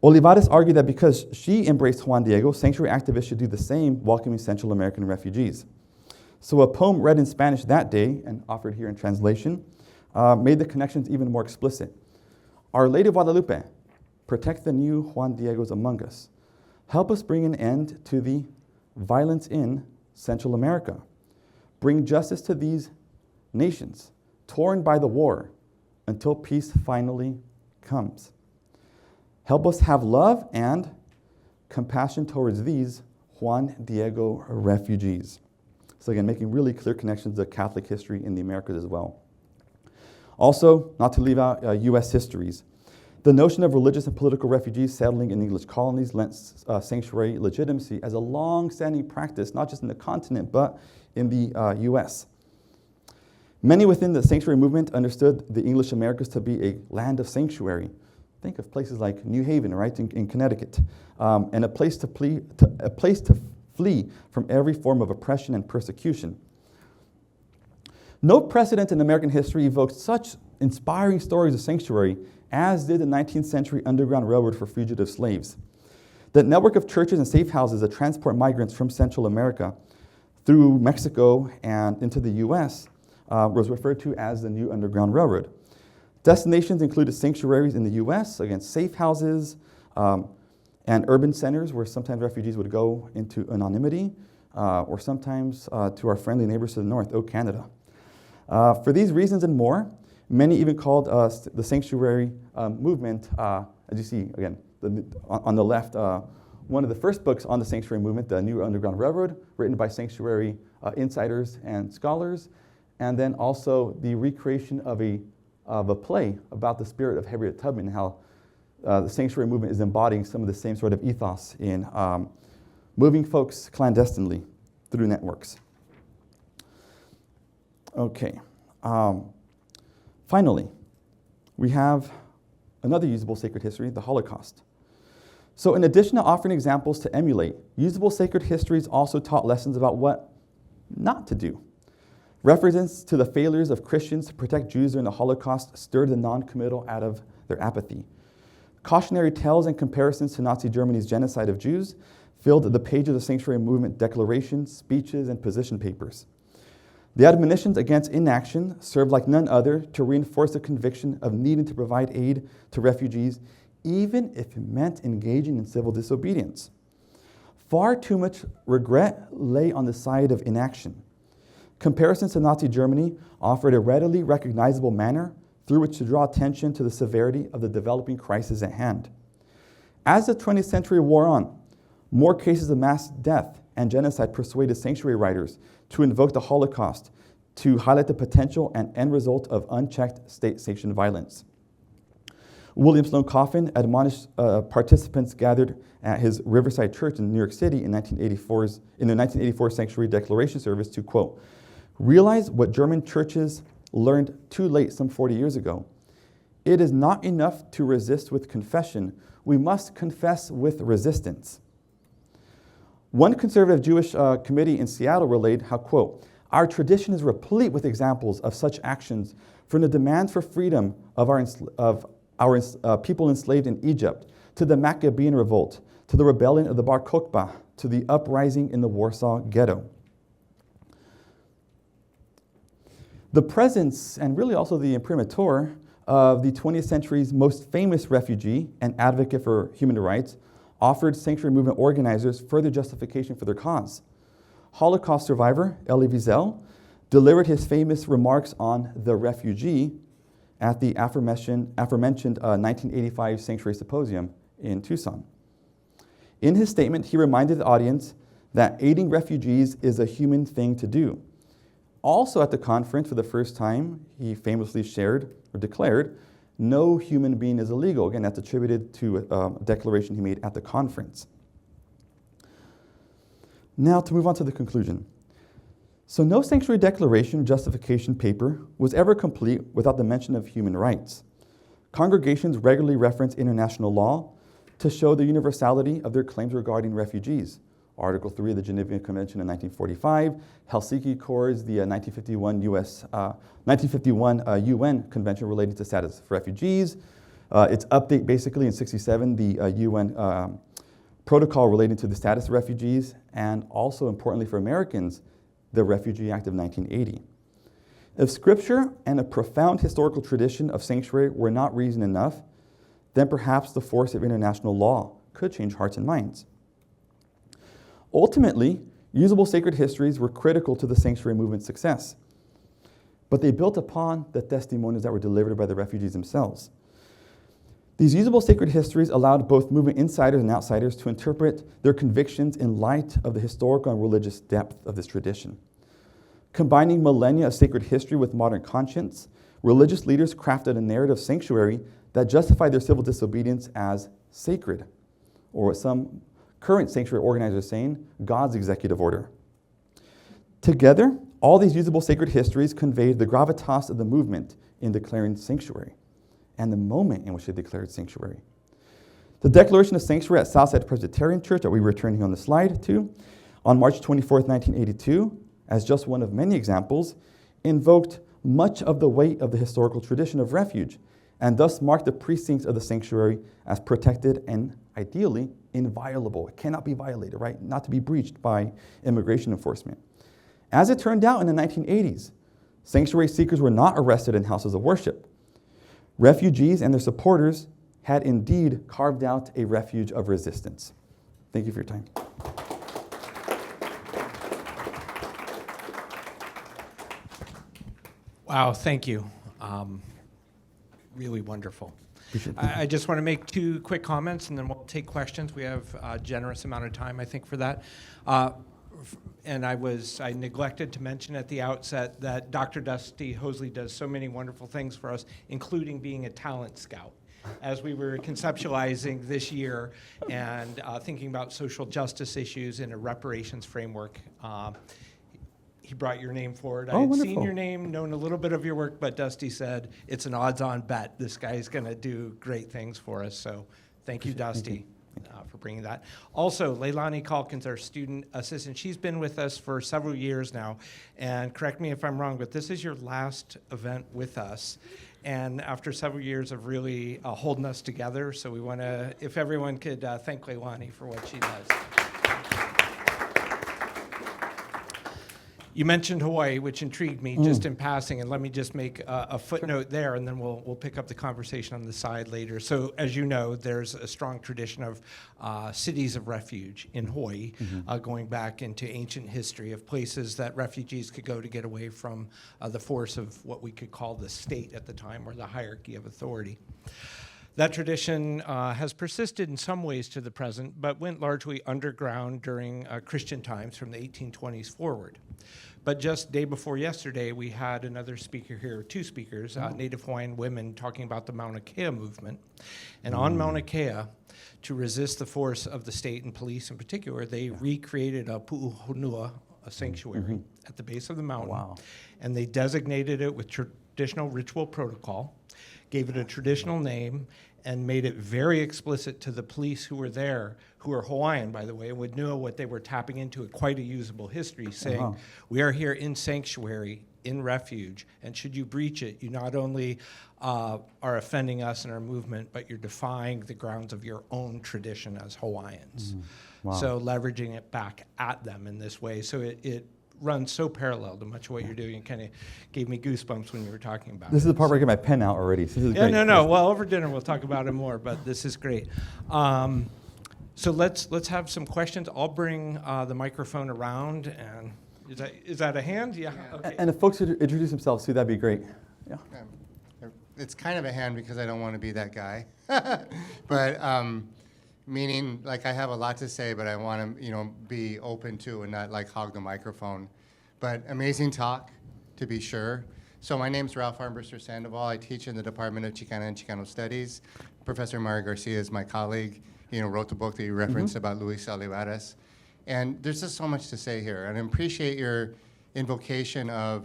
Olivares argued that because she embraced Juan Diego, sanctuary activists should do the same, welcoming Central American refugees. So a poem read in Spanish that day, and offered here in translation, made the connections even more explicit. Our Lady of Guadalupe, protect the new Juan Diegos among us. Help us bring an end to the violence in Central America. Bring justice to these nations, torn by the war, until peace finally comes. Help us have love and compassion towards these Juan Diego refugees. So again, making really clear connections to Catholic history in the Americas as well. Also, not to leave out U.S. histories, the notion of religious and political refugees settling in English colonies lent sanctuary legitimacy as a long-standing practice, not just in the continent, but in the U.S. Many within the sanctuary movement understood the English Americas to be a land of sanctuary. Think of places like New Haven, right, in Connecticut, and a place to flee from every form of oppression and persecution. No precedent in American history evoked such inspiring stories of sanctuary as did the 19th century Underground Railroad for fugitive slaves. The network of churches and safe houses that transport migrants from Central America through Mexico and into the U.S. Was referred to as the New Underground Railroad. Destinations included sanctuaries in the U.S., again, safe houses, and urban centers where sometimes refugees would go into anonymity, or sometimes to our friendly neighbors to the north, Canada. For these reasons and more, many even called the sanctuary movement, as you see, again, on the left, one of the first books on the sanctuary movement, The New Underground Railroad, written by sanctuary insiders and scholars, and then also the recreation of a play about the spirit of Harriet Tubman, how the sanctuary movement is embodying some of the same sort of ethos in moving folks clandestinely through networks. Okay. Finally, we have another usable sacred history, the Holocaust. So in addition to offering examples to emulate, usable sacred histories also taught lessons about what not to do. References to the failures of Christians to protect Jews during the Holocaust stirred the non-committal out of their apathy. Cautionary tales and comparisons to Nazi Germany's genocide of Jews filled the pages of sanctuary movement declarations, speeches, and position papers. The admonitions against inaction served like none other to reinforce the conviction of needing to provide aid to refugees, even if it meant engaging in civil disobedience. Far too much regret lay on the side of inaction. Comparisons to Nazi Germany offered a readily recognizable manner through which to draw attention to the severity of the developing crisis at hand. As the 20th century wore on, more cases of mass death and genocide persuaded sanctuary writers to invoke the Holocaust to highlight the potential and end result of unchecked state-sanctioned violence. William Sloane Coffin admonished participants gathered at his Riverside Church in New York City in the 1984 Sanctuary Declaration Service to, quote, realize what German churches learned too late some 40 years ago. It is not enough to resist with confession. We must confess with resistance. One conservative Jewish committee in Seattle relayed how, quote, our tradition is replete with examples of such actions, from the demands for freedom of our people enslaved in Egypt, to the Maccabean revolt, to the rebellion of the Bar Kokhba, to the uprising in the Warsaw Ghetto. The presence, and really also the imprimatur, of the 20th century's most famous refugee and advocate for human rights offered sanctuary movement organizers further justification for their cause. Holocaust survivor Elie Wiesel delivered his famous remarks on the refugee at the aforementioned 1985 Sanctuary Symposium in Tucson. In his statement, he reminded the audience that aiding refugees is a human thing to do. Also at the conference, for the first time, he famously shared or declared, no human being is illegal. Again, that's attributed to a declaration he made at the conference. Now to move on to the conclusion. So no sanctuary declaration or justification paper was ever complete without the mention of human rights. Congregations regularly reference international law to show the universality of their claims regarding refugees. Article 3 of the Geneva Convention in 1945, Helsinki Accords, the 1951 UN Convention relating to status of refugees. Its update basically in 1967, the UN protocol relating to the status of refugees, and also importantly for Americans, the Refugee Act of 1980. If scripture and a profound historical tradition of sanctuary were not reason enough, then perhaps the force of international law could change hearts and minds. Ultimately, usable sacred histories were critical to the sanctuary movement's success, but they built upon the testimonies that were delivered by the refugees themselves. These usable sacred histories allowed both movement insiders and outsiders to interpret their convictions in light of the historical and religious depth of this tradition. Combining millennia of sacred history with modern conscience, religious leaders crafted a narrative sanctuary that justified their civil disobedience as sacred, or what some current sanctuary organizers are saying, God's executive order. Together, all these usable sacred histories conveyed the gravitas of the movement in declaring sanctuary and the moment in which they declared sanctuary. The declaration of sanctuary at Southside Presbyterian Church that we were turning on the slide to, on March 24th, 1982, as just one of many examples, invoked much of the weight of the historical tradition of refuge and thus marked the precincts of the sanctuary as protected and ideally inviolable. It cannot be violated, right? Not to be breached by immigration enforcement. As it turned out in the 1980s, sanctuary seekers were not arrested in houses of worship. Refugees and their supporters had indeed carved out a refuge of resistance. Thank you for your time. Wow, thank you. Really wonderful. I just want to make two quick comments and then we'll take questions. We have a generous amount of time, I think, for that. and I neglected to mention at the outset that Dr. Dusty Hosley does so many wonderful things for us, including being a talent scout. As we were conceptualizing this year and thinking about social justice issues in a reparations framework, he brought your name forward. I had seen your name, known a little bit of your work, but Dusty said it's an odds-on bet. This guy's going to do great things for us. So thank you, Dusty, for bringing that. Also, Leilani Calkins, our student assistant, she's been with us for several years now. And correct me if I'm wrong, but this is your last event with us. And after several years of really holding us together, so we want to, if everyone could thank Leilani for what she does. You mentioned Hawaii, which intrigued me just in passing, and let me just make a footnote there, and then we'll pick up the conversation on the side later. So as you know, there's a strong tradition of cities of refuge in Hawaii, going back into ancient history of places that refugees could go to get away from the force of what we could call the state at the time, or the hierarchy of authority. That tradition has persisted in some ways to the present, but went largely underground during Christian times from the 1820s forward. But just day before yesterday, we had another speaker here, two speakers, Native Hawaiian women, talking about the Mauna Kea movement. And on Mauna Kea, to resist the force of the state and police in particular, they recreated a pu'uhonua, a sanctuary, at the base of the mountain. Wow. And they designated it with traditional ritual protocol, gave it a traditional name, and made it very explicit to the police who were there, who are Hawaiian, by the way, and would know what they were tapping into, quite a usable history, saying, we are here in sanctuary, in refuge, and should you breach it, you not only are offending us and our movement, but you're defying the grounds of your own tradition as Hawaiians. Wow. So leveraging it back at them in this way. So it runs so parallel to much of what you're doing. It kind of gave me goosebumps when you were talking about it. This is the part where I get my pen out already. So this is great. No. Well, over dinner we'll talk about it more, but this is great. So let's have some questions. I'll bring the microphone around, and is that a hand? Yeah. Okay. And if folks would introduce themselves too, that'd be great. Yeah. It's kind of a hand because I don't want to be that guy, but meaning like I have a lot to say, but I want to be open to and not like hog the microphone. But amazing talk, to be sure. So my name's Ralph Armbruster Sandoval. I teach in the Department of Chicana and Chicano Studies. Professor Mario Garcia is my colleague. Wrote the book that you referenced about Luis Olivares. And there's just so much to say here. And I appreciate your invocation of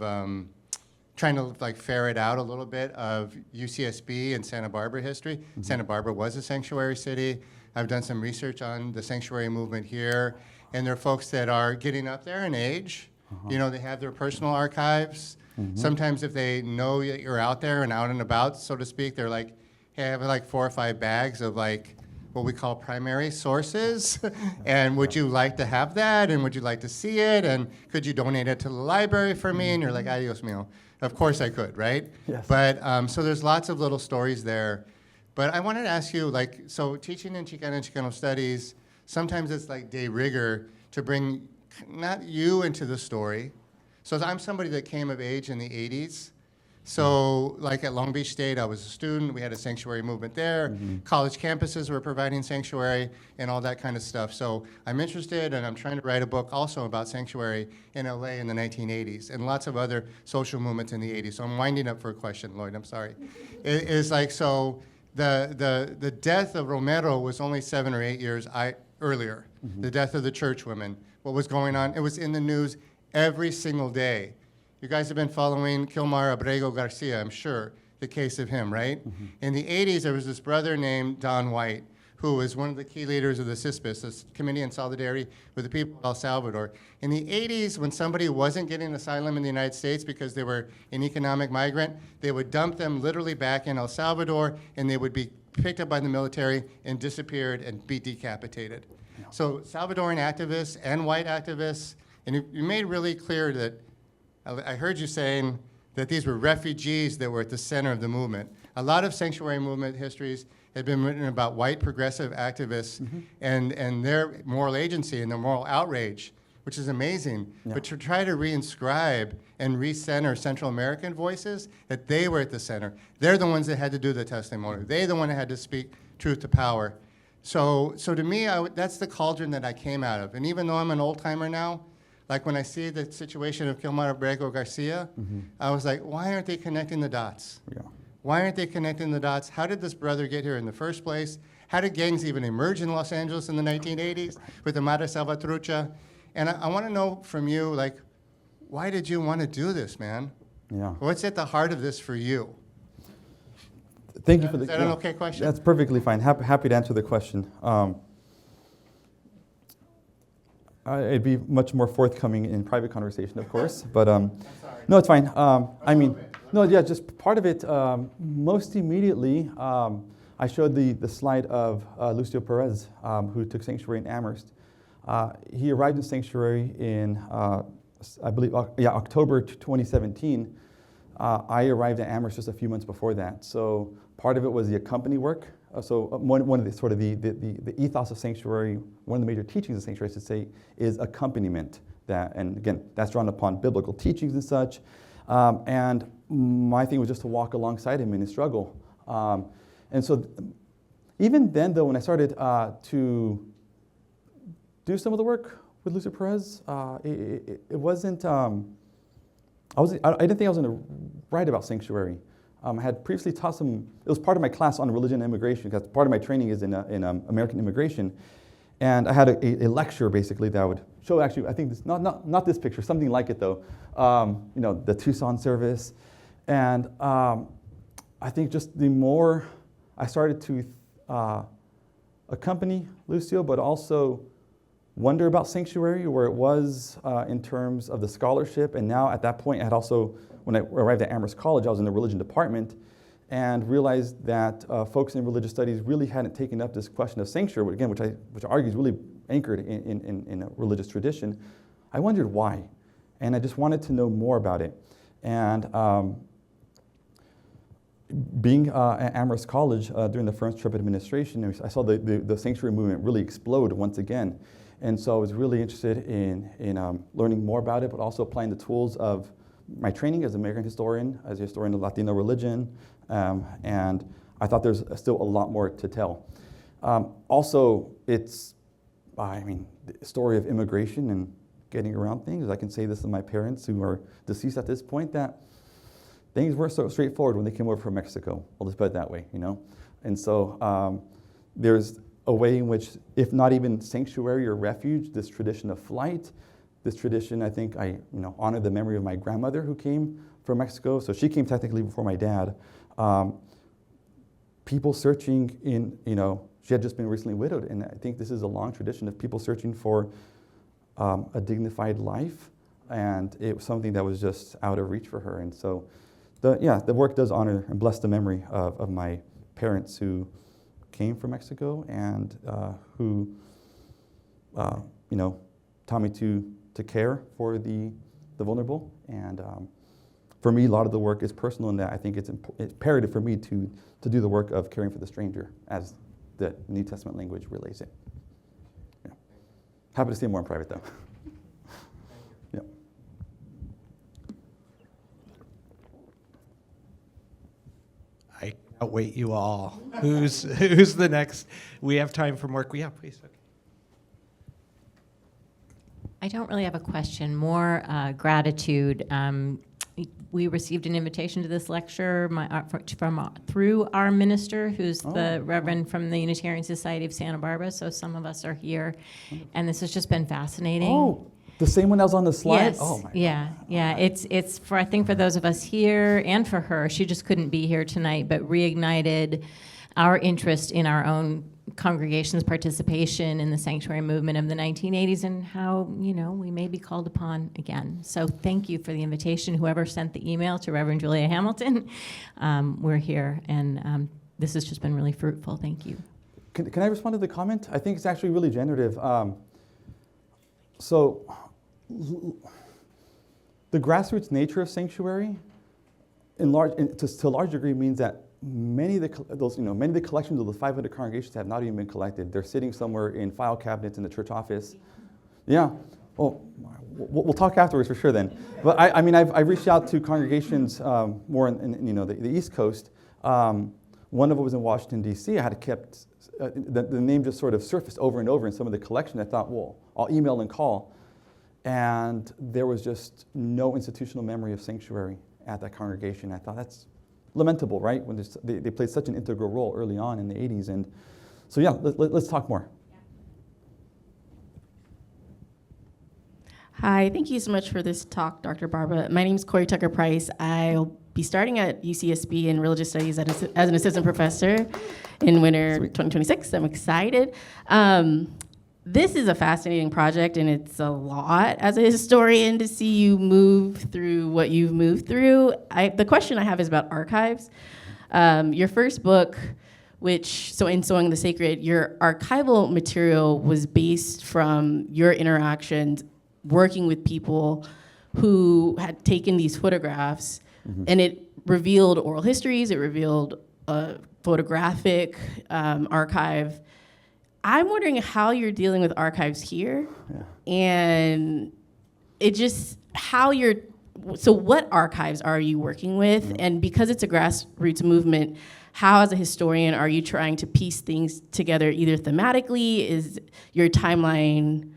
trying to like ferret out a little bit of UCSB and Santa Barbara history. Santa Barbara was a sanctuary city. I've done some research on the sanctuary movement here. And there are folks that are getting up there in age. They have their personal archives. Sometimes if they know that you're out there and out and about, so to speak, they're like, hey, I have like 4 or 5 bags of like what we call primary sources. And would you like to have that? And would you like to see it? And could you donate it to the library for me? And you're like, adios mio. Of course I could, right? Yes. But so there's lots of little stories there. But I wanted to ask you, like, so teaching in Chicana and Chicano Studies, sometimes it's like de rigor to bring not you into the story. So I'm somebody that came of age in the 80s. So like at Long Beach State, I was a student. We had a sanctuary movement there. College campuses were providing sanctuary and all that kind of stuff. So I'm interested, and I'm trying to write a book also about sanctuary in LA in the 1980s and lots of other social movements in the 80s. So I'm winding up for a question, Lloyd, I'm sorry. It's like, so the death of Romero was only 7 or 8 years earlier. The death of the church women, what was going on, it was in the news every single day. You guys have been following Kilmar Abrego Garcia, I'm sure, the case of him, right? In the 80s, there was this brother named Don White, who was one of the key leaders of the CISPIS, this Committee in Solidarity with the People of El Salvador. In the 80s, when somebody wasn't getting asylum in the United States because they were an economic migrant, they would dump them literally back in El Salvador, and they would be picked up by the military and disappeared and be decapitated. So Salvadoran activists and white activists, and you made really clear that I heard you saying that these were refugees that were at the center of the movement. A lot of sanctuary movement histories have been written about white progressive activists and their moral agency and their moral outrage, which is amazing. Yeah. But to try to reinscribe and recenter Central American voices, that they were at the center. They're the ones that had to do the testimony. They're the one that had to speak truth to power. So to me, that's the cauldron that I came out of. And even though I'm an old timer now, Like when I see the situation of Kilmar Abrego Garcia, I was like, why aren't they connecting the dots? Yeah. Why aren't they connecting the dots? How did this brother get here in the first place? How did gangs even emerge in Los Angeles in the 1980s with the Madre Salvatrucha? And I want to know from you, like, why did you want to do this, man? Yeah. What's at the heart of this for you? Thank you for the. Is that an okay question? That's perfectly fine. Happy to answer the question. I'd be much more forthcoming in private conversation, of course, but no, it's fine. Just part of it. Most immediately, I showed the slide of Lucio Perez, who took sanctuary in Amherst. He arrived in sanctuary in, I believe, October 2017. I arrived at Amherst just a few months before that. So part of it was the accompany work. One of the sort of the ethos of sanctuary, one of the major teachings of sanctuary, I should say, is accompaniment. And again, that's drawn upon biblical teachings and such. And my thing was just to walk alongside him in his struggle. And so even then, though, when I started to do some of the work with Lucio Perez, it wasn't, I didn't think I was going to write about sanctuary. I had previously taught it was part of my class on religion and immigration, because part of my training is in American immigration. And I had a lecture, basically, that would show, actually, I think, this, not this picture, something like it, though, the Tucson service. And I think just the more I started to accompany Lucio, but also wonder about sanctuary, where it was in terms of the scholarship. And now at that point, I had also, when I arrived at Amherst College, I was in the religion department and realized that folks in religious studies really hadn't taken up this question of sanctuary, again, which I argue is really anchored in a religious tradition. I wondered why. And I just wanted to know more about it. And being at Amherst College during the first Trump administration, I saw the sanctuary movement really explode once again. And so I was really interested in learning more about it, but also applying the tools of my training as a migrant historian, as a historian of Latino religion, and I thought there's still a lot more to tell. Also, it's, the story of immigration and getting around things. I can say this to my parents who are deceased at this point, that things weren't so straightforward when they came over from Mexico. I'll just put it that way, And so there's a way in which, if not even sanctuary or refuge, this tradition of flight, this tradition, I think, I honor the memory of my grandmother who came from Mexico. So she came technically before my dad. People searching she had just been recently widowed, and I think this is a long tradition of people searching for a dignified life, and it was something that was just out of reach for her. And so, the work does honor and bless the memory of my parents who came from Mexico and who, taught me to care for the vulnerable. And for me, a lot of the work is personal in that I think it's imperative for me to do the work of caring for the stranger, as the New Testament language relays it. Yeah. Happy to say more in private, though. Yeah. I outweight you all. Who's the next? We have time for more. Yeah, please. Okay. I don't really have a question, more gratitude. We received an invitation to this lecture through our minister, who's the Reverend from the Unitarian Society of Santa Barbara, so some of us are here, and this has just been fascinating. Oh, the same one that was on the slide? Yes. Oh, my yeah, God. yeah. It's for, I think, for those of us here and for her. She just couldn't be here tonight, but reignited our interest in our own congregation's participation in the sanctuary movement of the 1980s and how, we may be called upon again. So thank you for the invitation. Whoever sent the email to Reverend Julia Hamilton, we're here, and this has just been really fruitful. Thank you. Can I respond to the comment? I think it's actually really generative. So the grassroots nature of sanctuary, to a large degree, means that many of the collections of the 500 congregations have not even been collected. They're sitting somewhere in file cabinets in the church office. Yeah. Oh, we'll talk afterwards for sure then. But I've reached out to congregations more in the East Coast. One of them was in Washington D.C. I had kept the name just sort of surfaced over and over in some of the collection. I thought, well, I'll email and call. and there was just no institutional memory of sanctuary at that congregation. I thought that's lamentable, right? When they played such an integral role early on in the 80s. And so yeah, let's talk more. Hi, thank you so much for this talk, Dr. Barba. My name is Corey Tucker Price. I'll be starting at UCSB in Religious Studies as an assistant professor in winter 2026. I'm excited. This is a fascinating project, and it's a lot as a historian to see you move through what you've moved through. The question I have is about archives. Your first book, in Sowing the Sacred, your archival material was based from your interactions working with people who had taken these photographs, and it revealed oral histories, it revealed a photographic archive. I'm wondering how you're dealing with archives here, and so what archives are you working with? And because it's a grassroots movement, how as a historian are you trying to piece things together either thematically, is your timeline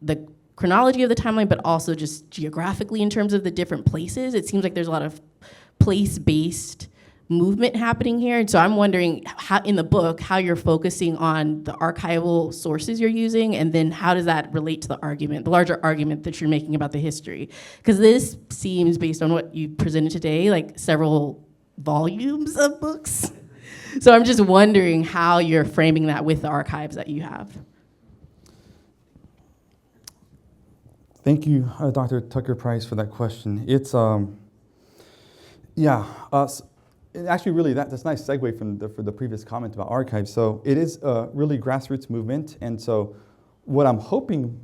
the chronology of the timeline, but also just geographically in terms of the different places? It seems like there's a lot of place-based movement happening here. And so I'm wondering how, in the book, how you're focusing on the archival sources you're using, and then how does that relate to the argument, the larger argument that you're making about the history? Because this seems, based on what you presented today, like several volumes of books. So I'm just wondering how you're framing that with the archives that you have. Thank you, Dr. Tucker Price, for that question. It's, actually really that's a nice segue for the previous comment about archives. So it is a really grassroots movement, and so what I'm hoping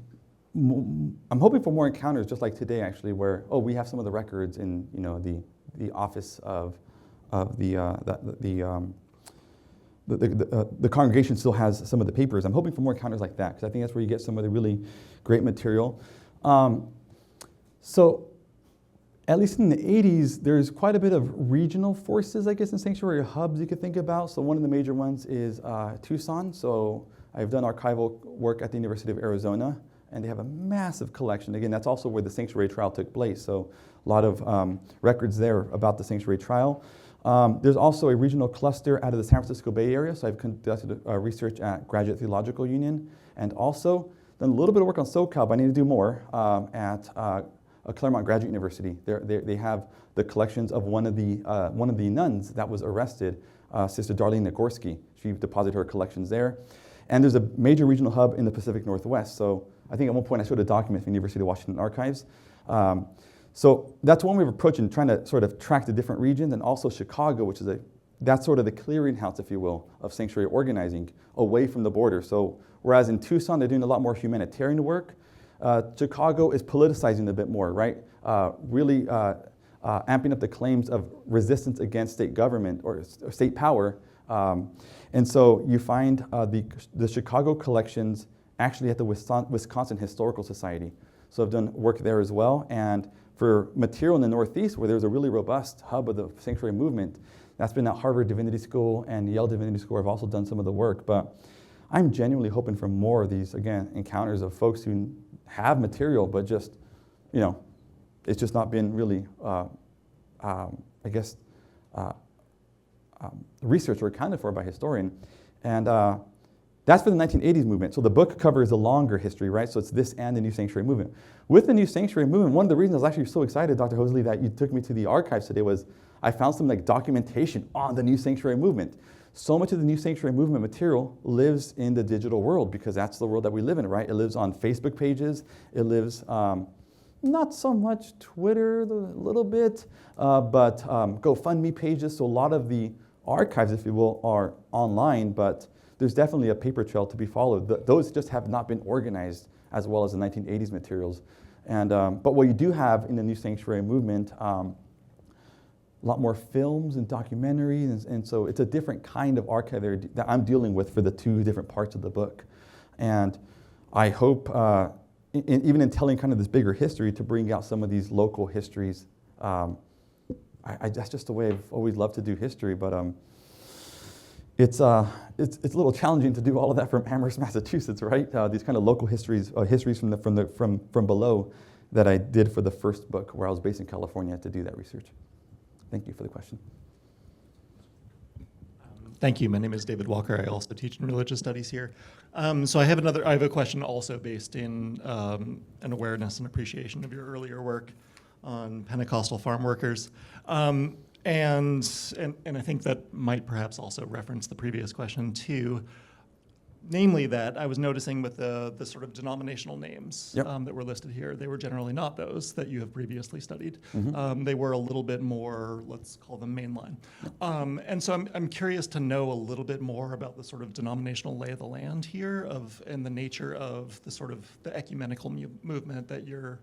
for more encounters just like today, actually, where we have some of the records in the office of the congregation still has some of the papers. I'm hoping for more encounters like that, because I think that's where you get some of the really great material. So at least in the 80s, there's quite a bit of regional forces, I guess, in sanctuary hubs you could think about. So one of the major ones is Tucson. So I've done archival work at the University of Arizona, and they have a massive collection. Again, that's also where the sanctuary trial took place. So a lot of records there about the sanctuary trial. There's also a regional cluster out of the San Francisco Bay Area. So I've conducted research at Graduate Theological Union, and also done a little bit of work on SoCal, but I need to do more at Claremont Graduate University. They have the collections of one of the nuns that was arrested, Sister Darlene Nagorski. She deposited her collections there. And there's a major regional hub in the Pacific Northwest. So I think at one point I showed a document from the University of Washington Archives. So that's one way of approaching, trying to sort of track the different regions, and also Chicago, which is that's sort of the clearinghouse, if you will, of sanctuary organizing away from the border. So whereas in Tucson, they're doing a lot more humanitarian work, Chicago is politicizing a bit more, right? Really amping up the claims of resistance against state government or state power. And so you find the Chicago collections actually at the Wisconsin Historical Society. So I've done work there as well. And for material in the Northeast, where there's a really robust hub of the sanctuary movement, that's been at Harvard Divinity School and Yale Divinity School. I've also done some of the work, but I'm genuinely hoping for more of these, again, encounters of folks who have material, but just, it's just not been really, researched or accounted for by historian. And that's for the 1980s movement. So the book covers a longer history, right? So it's this and the New Sanctuary Movement. With the New Sanctuary Movement, one of the reasons I was actually so excited, Dr. Hosley, that you took me to the archives today was I found some documentation on the New Sanctuary Movement. So much of the New Sanctuary Movement material lives in the digital world, because that's the world that we live in, right? It lives on Facebook pages. It lives, not so much Twitter, a little bit, but GoFundMe pages. So a lot of the archives, if you will, are online, but there's definitely a paper trail to be followed. Those just have not been organized as well as the 1980s materials. And, but what you do have in the New Sanctuary Movement, a lot more films and documentaries, and so it's a different kind of archive that I'm dealing with for the two different parts of the book. And I hope, even in telling kind of this bigger history, to bring out some of these local histories. That's just the way I've always loved to do history, but it's a little challenging to do all of that from Amherst, Massachusetts, right? These kind of local histories from below. that I did for the first book, where I was based in California to do that research. Thank you for the question. Thank you. My name is David Walker. I also teach in religious studies here. So I have a question also based in an awareness and appreciation of your earlier work on Pentecostal farm workers. And I think that might perhaps also reference the previous question too. Namely that I was noticing with the sort of denominational names Yep. that were listed here, they were generally not those that you have previously studied. Mm-hmm. They were a little bit more, let's call them mainline. And so I'm curious to know a little bit more about the sort of denominational lay of the land here and the nature of the sort of the ecumenical movement that you're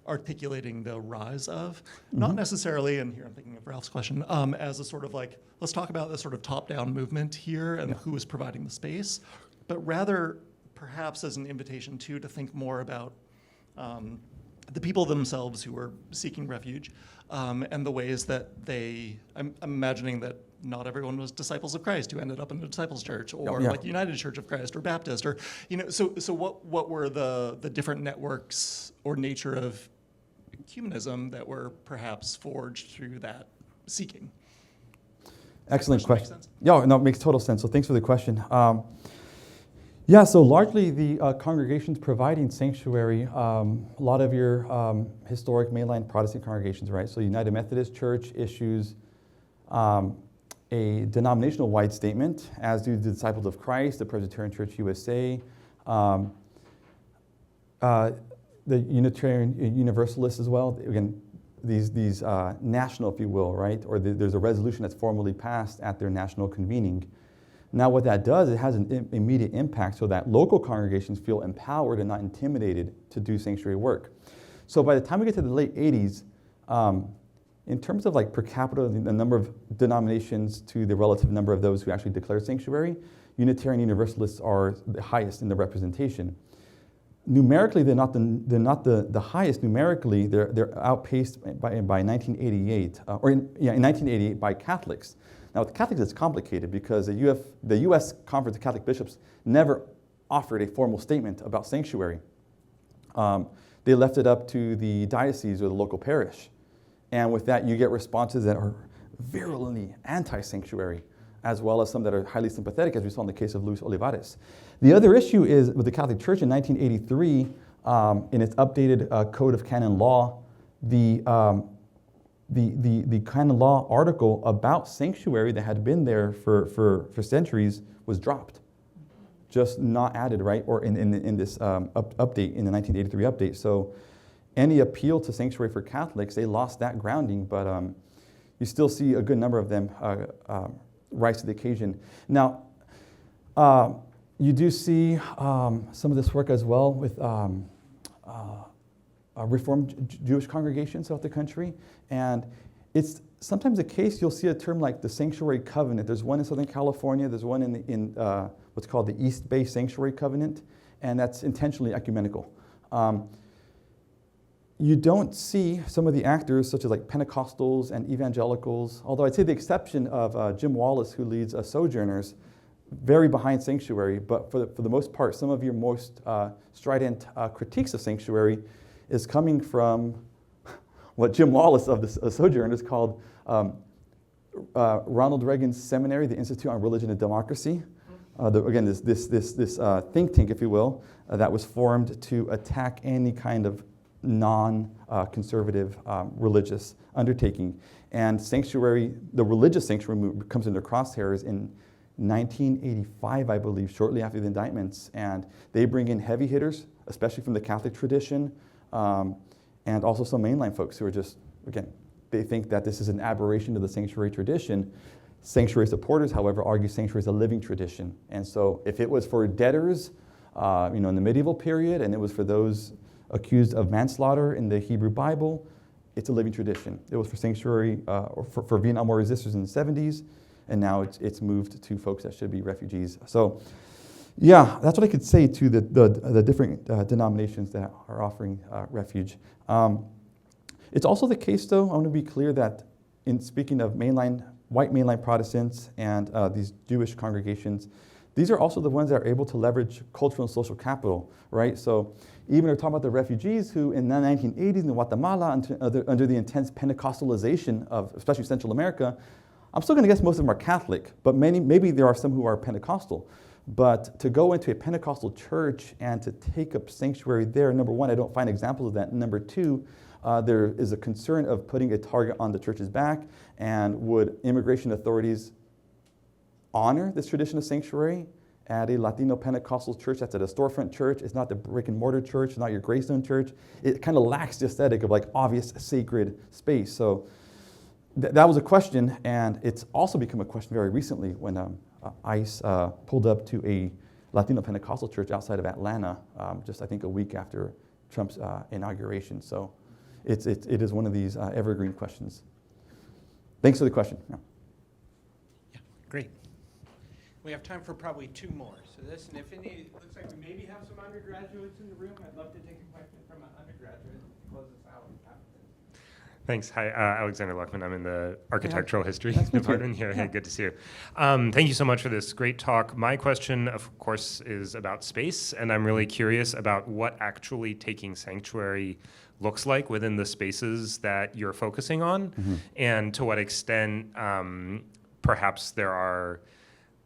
articulating the rise of. Not necessarily, and here I'm thinking of Ralph's question, as a sort of like, let's talk about the sort of top-down movement here and who is providing the space, but rather perhaps as an invitation too to think more about the people themselves who are seeking refuge and the ways that I'm imagining that not everyone was disciples of Christ who ended up in the disciples church or like United Church of Christ or Baptist or, so what were the different networks or nature of ecumenism that were perhaps forged through that seeking? Excellent question. Make sense? Yeah, no, it makes total sense. So thanks for the question. Yeah, so largely the congregations providing sanctuary, a lot of your historic mainline Protestant congregations, right? So United Methodist Church issues a denominational-wide statement, as do the Disciples of Christ, the Presbyterian Church USA, the Unitarian Universalists as well. Again, these national, if you will, right? Or there's a resolution that's formally passed at their national convening. Now what that does, it has an immediate impact so that local congregations feel empowered and not intimidated to do sanctuary work. So by the time we get to the late 80s, in terms of like per capita, the number of denominations to the relative number of those who actually declare sanctuary, Unitarian Universalists are the highest in the representation. Numerically, they're not the highest numerically. They're outpaced by 1988, in 1988 by Catholics. Now, with Catholics, it's complicated because the U.S. Conference of Catholic Bishops never offered a formal statement about sanctuary. They left it up to the diocese or the local parish. And with that, you get responses that are virulently anti-sanctuary, as well as some that are highly sympathetic, as we saw in the case of Luis Olivares. The other issue is with the Catholic Church in 1983, in its updated Code of Canon Law, the canon law article about sanctuary that had been there for centuries was dropped, just not added, right? Or in this update, in the 1983 update. So any appeal to sanctuary for Catholics, they lost that grounding, but you still see a good number of them rise to the occasion. Now, you do see some of this work as well with Reformed Jewish congregations throughout the country. And it's sometimes the case you'll see a term like the Sanctuary Covenant. There's one in Southern California, there's one in what's called the East Bay Sanctuary Covenant, and that's intentionally ecumenical. You don't see some of the actors, such as like Pentecostals and evangelicals, although I'd say the exception of Jim Wallace, who leads Sojourners, very behind sanctuary, but for the most part, some of your most strident critiques of sanctuary is coming from what Jim Wallace of the Sojourners called Ronald Reagan's seminary, the Institute on Religion and Democracy. Again, this think tank, if you will, that was formed to attack any kind of non-conservative religious undertaking. And sanctuary, the religious sanctuary movement comes into crosshairs in 1985, I believe, shortly after the indictments. And they bring in heavy hitters, especially from the Catholic tradition, and also some mainline folks who are just, again, they think that this is an aberration to the sanctuary tradition. Sanctuary supporters, however, argue sanctuary is a living tradition. And so if it was for debtors, in the medieval period, and it was for those accused of manslaughter in the Hebrew Bible, it's a living tradition. It was for sanctuary, or for Vietnam War resistors in the 70s, and now it's moved to folks that should be refugees. So, yeah, that's what I could say to the different denominations that are offering refuge. It's also the case, though, I want to be clear that in speaking of white mainline Protestants and these Jewish congregations, these are also the ones that are able to leverage cultural and social capital, right? So even we're talking about the refugees who in the 1980s in Guatemala, under the intense Pentecostalization of especially Central America, I'm still going to guess most of them are Catholic, but maybe there are some who are Pentecostal. But to go into a Pentecostal church and to take up sanctuary there, number one, I don't find examples of that. Number two, there is a concern of putting a target on the church's back, and would immigration authorities honor this tradition of sanctuary at a Latino Pentecostal church that's at a storefront church? It's not the brick and mortar church, it's not your Greystone church. It kind of lacks the aesthetic of like obvious sacred space. So that was a question, and it's also become a question very recently when ICE pulled up to a Latino Pentecostal church outside of Atlanta, just I think a week after Trump's inauguration. So it is one of these evergreen questions. Thanks for the question. Yeah. Yeah, great. We have time for probably two more. So this, and if any, it looks like we maybe have some undergraduates in the room. I'd love to take a question from an undergraduate to close us out. Thanks. Hi, Alexander Luckman. I'm in the architectural history Nice to meet you. department here. Hey, good to see you. Thank you so much for this great talk. My question, of course, is about space, and I'm really curious about what actually taking sanctuary looks like within the spaces that you're focusing on, and to what extent perhaps there are,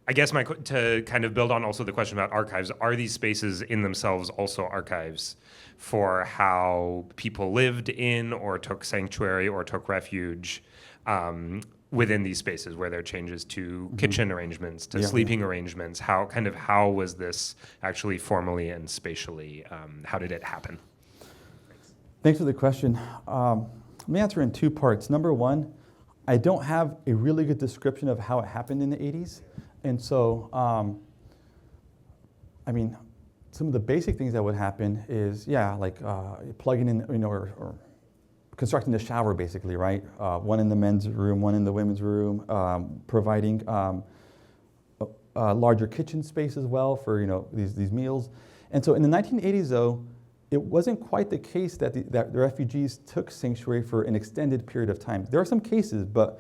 I guess to kind of build on also the question about archives, are these spaces in themselves also archives for how people lived in or took sanctuary or took refuge within these spaces, where there are changes to kitchen arrangements, to sleeping arrangements? How was this actually formally and spatially, how did it happen? Thanks for the question. Let me answer in two parts. Number one, I don't have a really good description of how it happened in the 80s. And so, I mean, some of the basic things that would happen is, like plugging in, or constructing a shower, basically, right? One in the men's room, one in the women's room, providing a larger kitchen space as well for, these meals. And so in the 1980s, though, it wasn't quite the case that the refugees took sanctuary for an extended period of time. There are some cases, but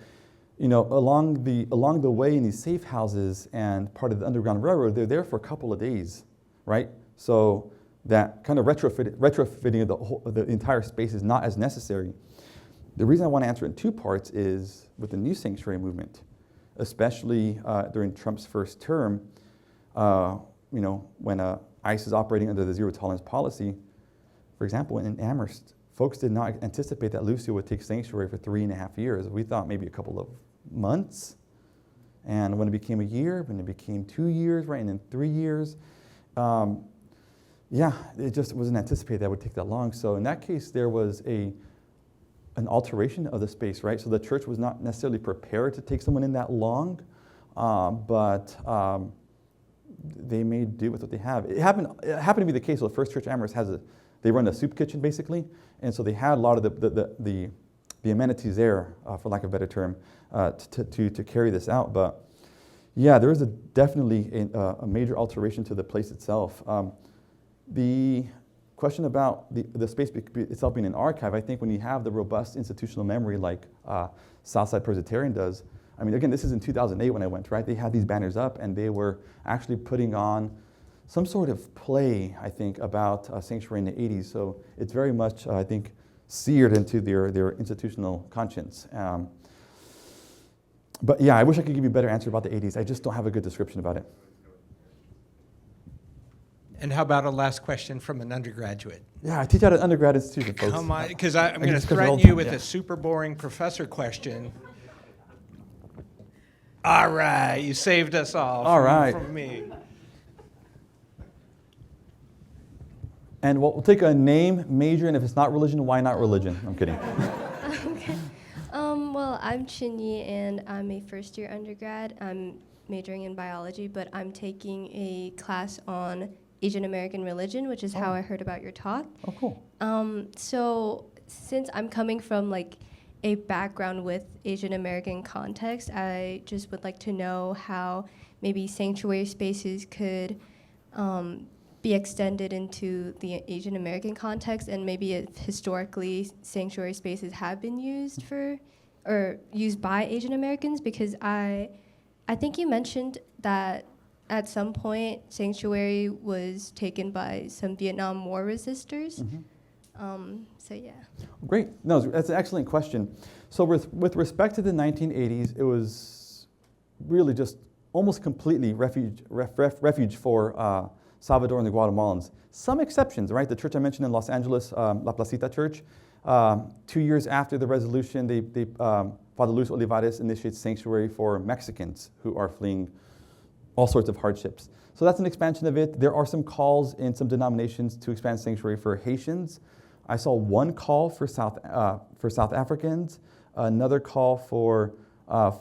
along the way in these safe houses and part of the Underground Railroad, they're there for a couple of days, right? So that kind of retrofitting of the entire space is not as necessary. The reason I want to answer it in two parts is with the new sanctuary movement, especially during Trump's first term, when ICE is operating under the zero tolerance policy. For example, in Amherst, folks did not anticipate that Lucio would take sanctuary for 3.5 years. We thought maybe a couple of months. And when it became a year, when it became 2 years, right, and then 3 years, it just wasn't anticipated that it would take that long. So in that case, there was an alteration of the space, right? So the church was not necessarily prepared to take someone in that long, but they made do with what they have. It happened to be the case. So the First Church Amherst they run a soup kitchen basically, and so they had a lot of the amenities there, for lack of a better term, to carry this out. But yeah, there is definitely a major alteration to the place itself. The question about the space itself being an archive, I think when you have the robust institutional memory like Southside Presbyterian does, I mean, again, this is in 2008 when I went, right? They had these banners up and they were actually putting on some sort of play, I think, about sanctuary in the 80s. So it's very much, I think, seared into their institutional conscience. But yeah, I wish I could give you a better answer about the 80s. I just don't have a good description about it. And how about a last question from an undergraduate? Yeah, I teach at an undergrad institution, folks. Come on, because I'm going to discuss it all threaten the you time, with yeah. a super boring professor question. All right, you saved us all from me. And we'll take a name, major, and if it's not religion, why not religion? I'm kidding. Okay. Well, I'm Chinyi, and I'm a first-year undergrad. I'm majoring in biology, but I'm taking a class on Asian American religion, which is how I heard about your talk. Oh, cool. So since I'm coming from like a background with Asian American context, I just would like to know how maybe sanctuary spaces could be extended into the Asian American context, and maybe if historically sanctuary spaces have been used used by Asian Americans, because I think you mentioned that at some point, sanctuary was taken by some Vietnam War resistors. So yeah. Great. No, that's an excellent question. So with respect to the 1980s, it was really just almost completely refuge for Salvadoran and the Guatemalans. Some exceptions, right? The church I mentioned in Los Angeles, La Placita Church, 2 years after the resolution, Father Luis Olivares initiates sanctuary for Mexicans who are fleeing all sorts of hardships. So that's an expansion of it. There are some calls in some denominations to expand sanctuary for Haitians. I saw one call for South Africans, another call for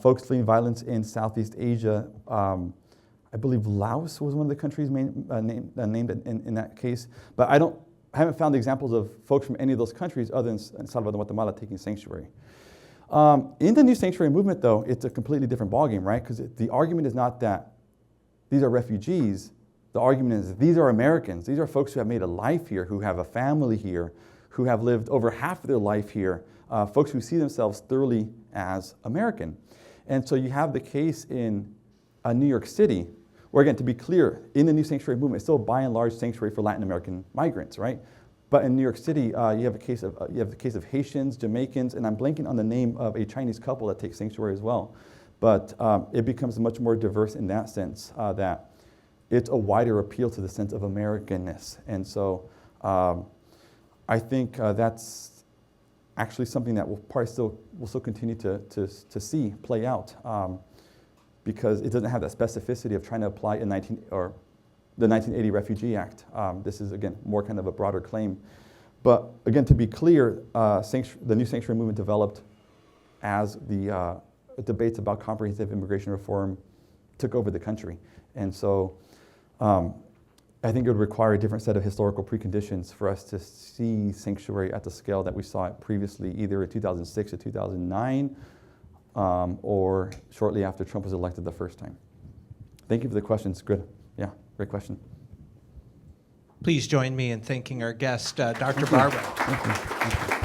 folks fleeing violence in Southeast Asia. I believe Laos was one of the countries named in that case. But I haven't found examples of folks from any of those countries other than Salvador and Guatemala taking sanctuary. In the new sanctuary movement, though, it's a completely different ballgame, right? Because the argument is not that these are refugees. The argument is that these are Americans. These are folks who have made a life here, who have a family here, who have lived over half of their life here, folks who see themselves thoroughly as American. And so you have the case in New York City, where again, to be clear, in the new sanctuary movement, it's still by and large sanctuary for Latin American migrants, right? But in New York City, you have the case of Haitians, Jamaicans, and I'm blanking on the name of a Chinese couple that takes sanctuary as well. But it becomes much more diverse in that sense, that it's a wider appeal to the sense of Americanness. And so I think that's actually something that we'll still continue to see play out, because it doesn't have that specificity of trying to apply the 1980 Refugee Act. This is, again, more kind of a broader claim. But again, to be clear, the new sanctuary movement developed as the debates about comprehensive immigration reform took over the country. And so I think it would require a different set of historical preconditions for us to see sanctuary at the scale that we saw it previously, either in 2006 or 2009, or shortly after Trump was elected the first time. Thank you for the questions. Good. Yeah, great question. Please join me in thanking our guest, Dr. Barba. Thank you.